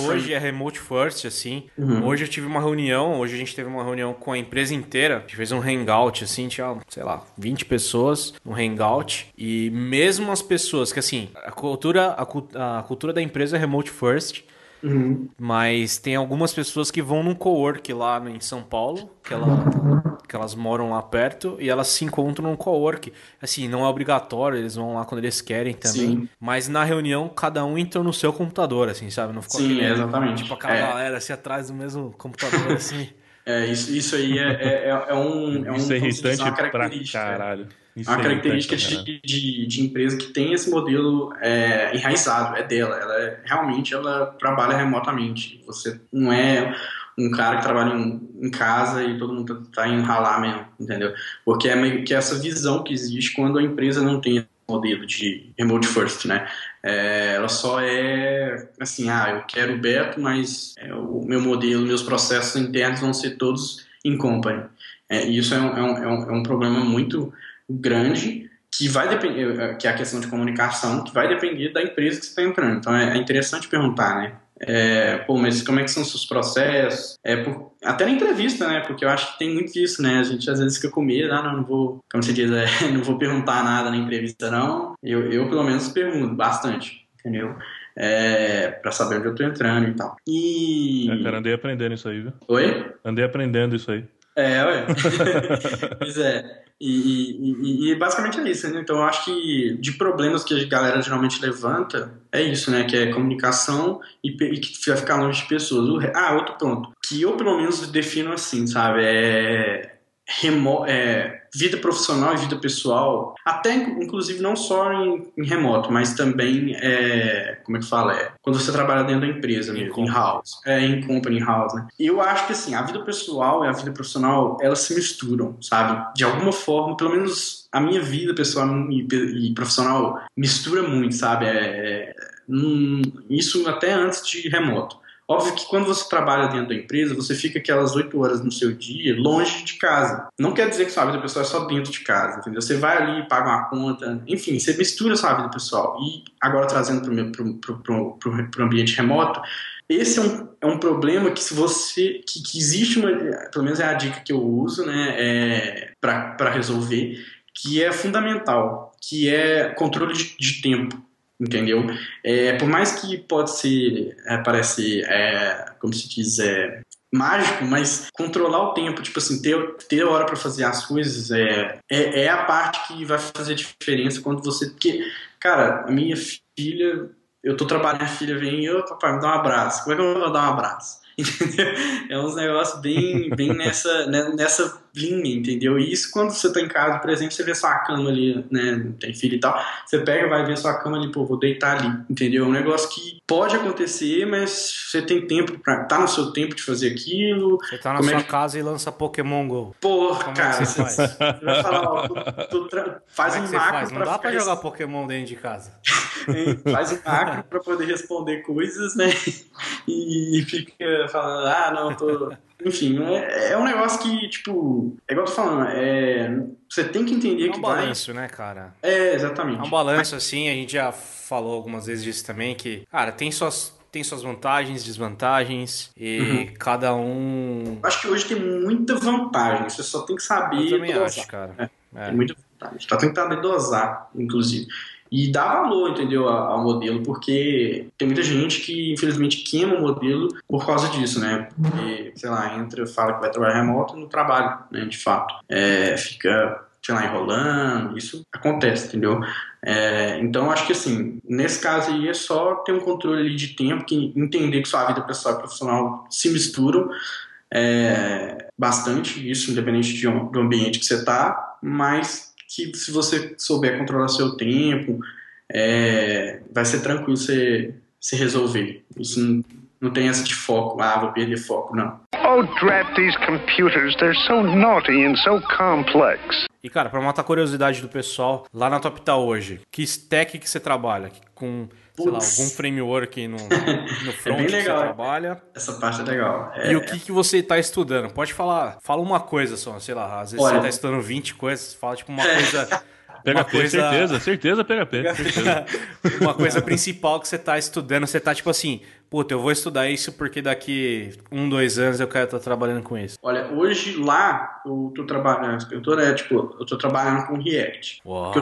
Hoje é remote first, assim. Hoje a gente teve uma reunião com a empresa inteira. A gente fez um hangout, assim, tinha, sei lá, 20 pessoas no hangout. E mesmo as pessoas que, assim, a cultura da empresa é remote first. Mas tem algumas pessoas que vão num cowork lá em São Paulo, que elas moram lá perto e elas se encontram num cowork. Assim, não é obrigatório, eles vão lá quando eles querem também. Sim. Mas na reunião, cada um entrou no seu computador, assim, sabe? Não ficou exatamente. Tipo aquela galera assim atrás do mesmo computador, assim. Isso aí isso é irritante pra caralho. Isso é uma característica de empresa que tem esse modelo enraizado, dela. Ela trabalha remotamente. Você não é um cara que trabalha em casa e todo mundo tá indo ralar mesmo, entendeu? Porque é meio que essa visão que existe quando a empresa não tem esse modelo de remote first, né? Ela só assim, eu quero o Beto, mas o meu modelo, meus processos internos vão ser todos in company. E isso é um problema muito grande que vai depender, que é a questão de comunicação, que vai depender da empresa que você está entrando. Então é interessante perguntar, né? Mas como é que são os seus processos? Até na entrevista, né? Porque eu acho que tem muito disso, né? A gente às vezes fica com medo, não vou, como você diz, não vou perguntar nada na entrevista, não. Eu pelo menos pergunto bastante, entendeu? Pra saber onde eu tô entrando e tal. Cara, andei aprendendo isso aí, viu? Oi? Andei aprendendo isso aí. Pois e basicamente é isso, né? Então eu acho que de problemas que a galera geralmente levanta é isso, né? Que é comunicação e que vai ficar longe de pessoas. Outro ponto, que eu pelo menos defino assim, sabe? Vida profissional e vida pessoal, até inclusive não só em remoto, mas também, como é que fala? Quando você trabalha dentro da empresa mesmo, in-house, em company house, né? E eu acho que assim, a vida pessoal e a vida profissional, elas se misturam, sabe? De alguma forma, pelo menos a minha vida pessoal e profissional mistura muito, sabe? Isso até antes de remoto. Óbvio que quando você trabalha dentro da empresa, você fica aquelas 8 horas no seu dia longe de casa. Não quer dizer que sua vida pessoal é só dentro de casa, entendeu? Você vai ali, paga uma conta, enfim, você mistura sua vida pessoal. E agora trazendo pro ambiente remoto, esse é um problema que se você... que existe pelo menos é a dica que eu uso, né, para resolver, que é fundamental, que é controle de tempo. Entendeu? Por mais que pode ser, parece, como se diz, mágico, mas controlar o tempo, tipo assim, ter hora para fazer as coisas é a parte que vai fazer diferença quando você... Porque, cara, a minha filha, eu tô trabalhando, a filha vem e papai, me dá um abraço. Como é que eu vou dar um abraço? Entendeu? É uns negócios bem nessa linha, entendeu? E isso quando você tá em casa, por exemplo, você vê sua cama ali, né, tem filho e tal, você pega, vai ver sua cama ali, vou deitar ali, entendeu? É um negócio que pode acontecer, mas você tem tempo tá no seu tempo de fazer aquilo. Você tá na sua casa e lança Pokémon GO. Porra, cara, você vai falar, faz um macro. Não dá pra jogar Pokémon dentro de casa. Faz um macro pra poder responder coisas, né? E fica falando, não, tô... Enfim, é um negócio que, tipo, igual eu tô falando, você tem que entender É que um balanço, né, cara? Exatamente. É um balanço, assim, a gente já falou algumas vezes disso também, que, cara, tem suas vantagens, desvantagens, e cada um... Acho que hoje tem muita vantagem, você só tem que saber Eu também dosar. acho, cara. Tem muita vantagem, só tem que saber dosar, inclusive. E dá valor, entendeu, ao modelo, porque tem muita gente que, infelizmente, queima o modelo por causa disso, né? Porque, sei lá, fala que vai trabalhar remoto e não trabalha, né, de fato. Fica, sei lá, enrolando, isso acontece, entendeu? Então, acho que, assim, nesse caso aí é só ter um controle ali de tempo, que entender que sua vida pessoal e profissional se misturam bastante, isso independente do ambiente que você está, mas que se você souber controlar seu tempo, vai ser tranquilo você se resolver. Isso não tem essa de foco, vou perder foco, não. Oh, drat these computers. They're so naughty and so complex. E, cara, pra matar a curiosidade do pessoal, lá na TopTal hoje, que stack que você trabalha? Com, sei lá, algum framework no front bem que legal, você trabalha? Essa parte é legal. E o que você tá estudando? Pode falar, fala uma coisa só, sei lá, às vezes Olha, você tá estudando 20 coisas, fala tipo uma coisa... PHP, certeza, PHP, certeza. Uma coisa principal que você tá estudando, você tá tipo assim, puta, eu vou estudar isso porque daqui 2 anos eu quero estar trabalhando com isso. Olha, hoje lá eu tô trabalhando, eu tô trabalhando com React. Uau.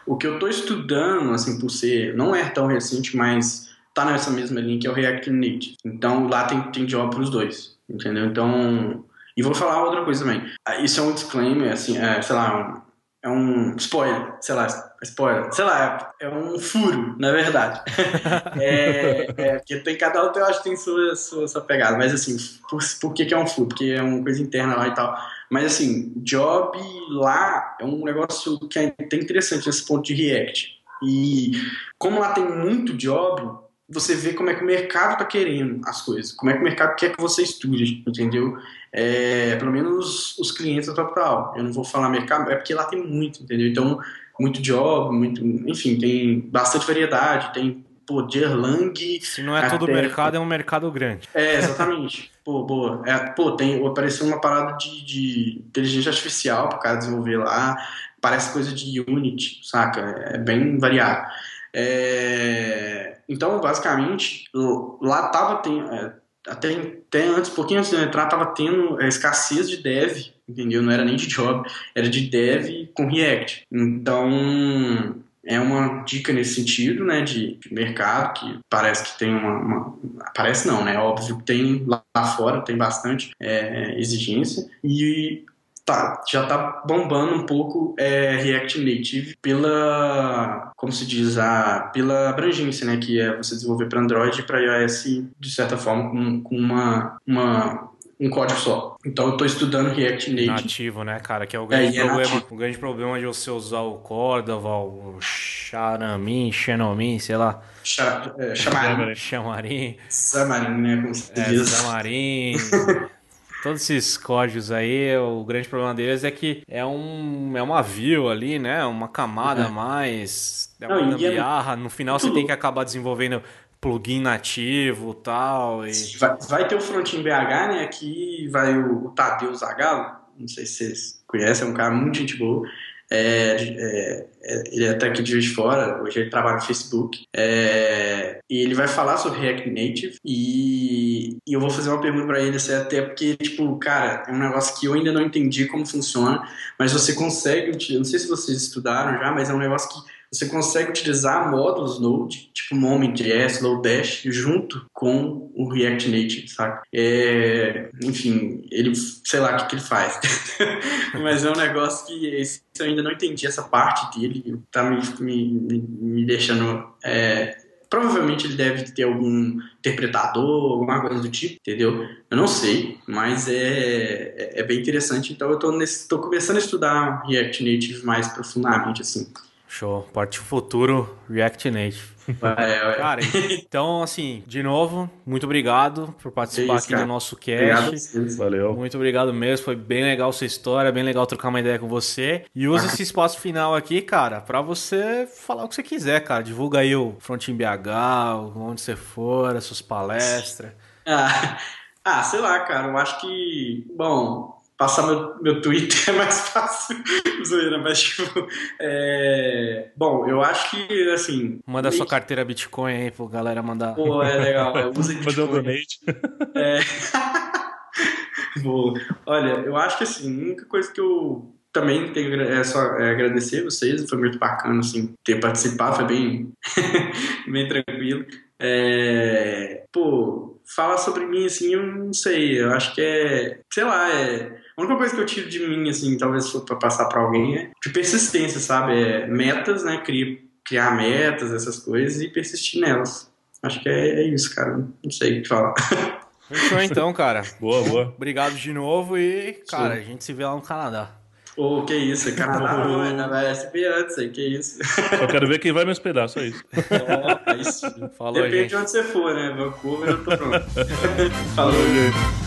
O que eu tô estudando, assim, por ser, não é tão recente, mas tá nessa mesma linha, que é o React Native. Então lá tem job pros dois, entendeu? Então, e vou falar outra coisa também. Isso é um disclaimer, assim, sei lá, é um spoiler, sei lá, é um furo, na verdade. Porque tem cada um, eu acho que tem sua pegada, mas assim, por que é um furo? Porque é uma coisa interna lá e tal. Mas assim, job lá é um negócio que é até interessante nesse ponto de React. E como lá tem muito job, você vê como é que o mercado tá querendo as coisas, como é que o mercado quer que você estude, entendeu? Pelo menos os clientes da TopTal. Eu não vou falar mercado, é porque lá tem muito, entendeu? Então, muito job, enfim, tem bastante variedade, tem, de Erlang... Se não é todo mercado, é um mercado grande. Exatamente. Boa. Apareceu uma parada de inteligência artificial pro cara desenvolver lá, parece coisa de Unity, saca? É bem variado. Então, basicamente, lá tava até antes, pouquinho antes de eu entrar, tava tendo escassez de dev, entendeu? Não era nem de job, era de dev com React. Então, é uma dica nesse sentido, né, de mercado, que parece que tem parece não, né? Óbvio que tem lá fora, tem bastante exigência, e já tá bombando um pouco React Native como se diz, pela abrangência, né, que é você desenvolver para Android e para iOS de certa forma com um código só. Então eu tô estudando React Native. Nativo, né, cara, que é o grande problema. O grande problema de você usar o Cordova, o Xamarin, sei lá. Xamarin, né, como se diz. Xamarin. Todos esses códigos aí, o grande problema deles é que é uma view ali, né? Uma camada a mais, uma gambiarra. No final você tem que acabar desenvolvendo plugin nativo e tal. Vai ter o Frontin BH, né? Aqui vai o Tadeu Zagallo, não sei se vocês conhecem, é um cara muito gente boa. Ele é até aqui de Juiz de Fora, hoje ele trabalha no Facebook, e ele vai falar sobre React Native, e eu vou fazer uma pergunta para ele, até porque, tipo, cara, é um negócio que eu ainda não entendi como funciona, mas você consegue, não sei se vocês estudaram já, mas é um negócio que você consegue utilizar módulos Node, tipo Moment.js, Lodash, junto com o React Native, sabe? Enfim, ele, sei lá o que ele faz. Mas é um negócio que eu ainda não entendi essa parte dele, tá me deixando... Provavelmente ele deve ter algum interpretador, alguma coisa do tipo, entendeu? Eu não sei, mas é bem interessante. Então eu tô começando a estudar React Native mais profundamente, assim. Show. Parte futuro, React Native. Cara, então, assim, de novo, muito obrigado por participar aqui do nosso cast. Obrigado. Valeu. Muito obrigado mesmo, foi bem legal sua história, bem legal trocar uma ideia com você. E usa esse espaço final aqui, cara, pra você falar o que você quiser, cara. Divulga aí o Frontin BH, onde você for, as suas palestras. Sei lá, cara, eu acho que, bom, passar meu Twitter é mais fácil. Zoeira, mas tipo... Bom, eu acho que, assim... Manda sua carteira Bitcoin aí pra galera mandar. Pô, é legal. Usa Fazer um Bitcoin. donate. Boa. Olha, eu acho que, assim, a única coisa que eu também tenho só agradecer vocês. Foi muito bacana, assim, ter participado. Foi bem, bem tranquilo. Pô, falar sobre mim, assim, eu não sei. Eu acho que sei lá, a única coisa que eu tiro de mim, assim, talvez for pra passar pra alguém, é de persistência, sabe? Metas, né? Criar metas, essas coisas, e persistir nelas. Acho que é isso, cara. Não sei o que falar. Fechou então, cara. Boa. Obrigado de novo e, cara, a gente se vê lá no Canadá. Ô, que isso, Canadá não, ainda vai se antes aí, que isso. Só quero ver quem vai me hospedar, só isso. Isso. Falou, Depende gente. de onde você for, né? Vancouver, eu tô pronto. Falou, gente.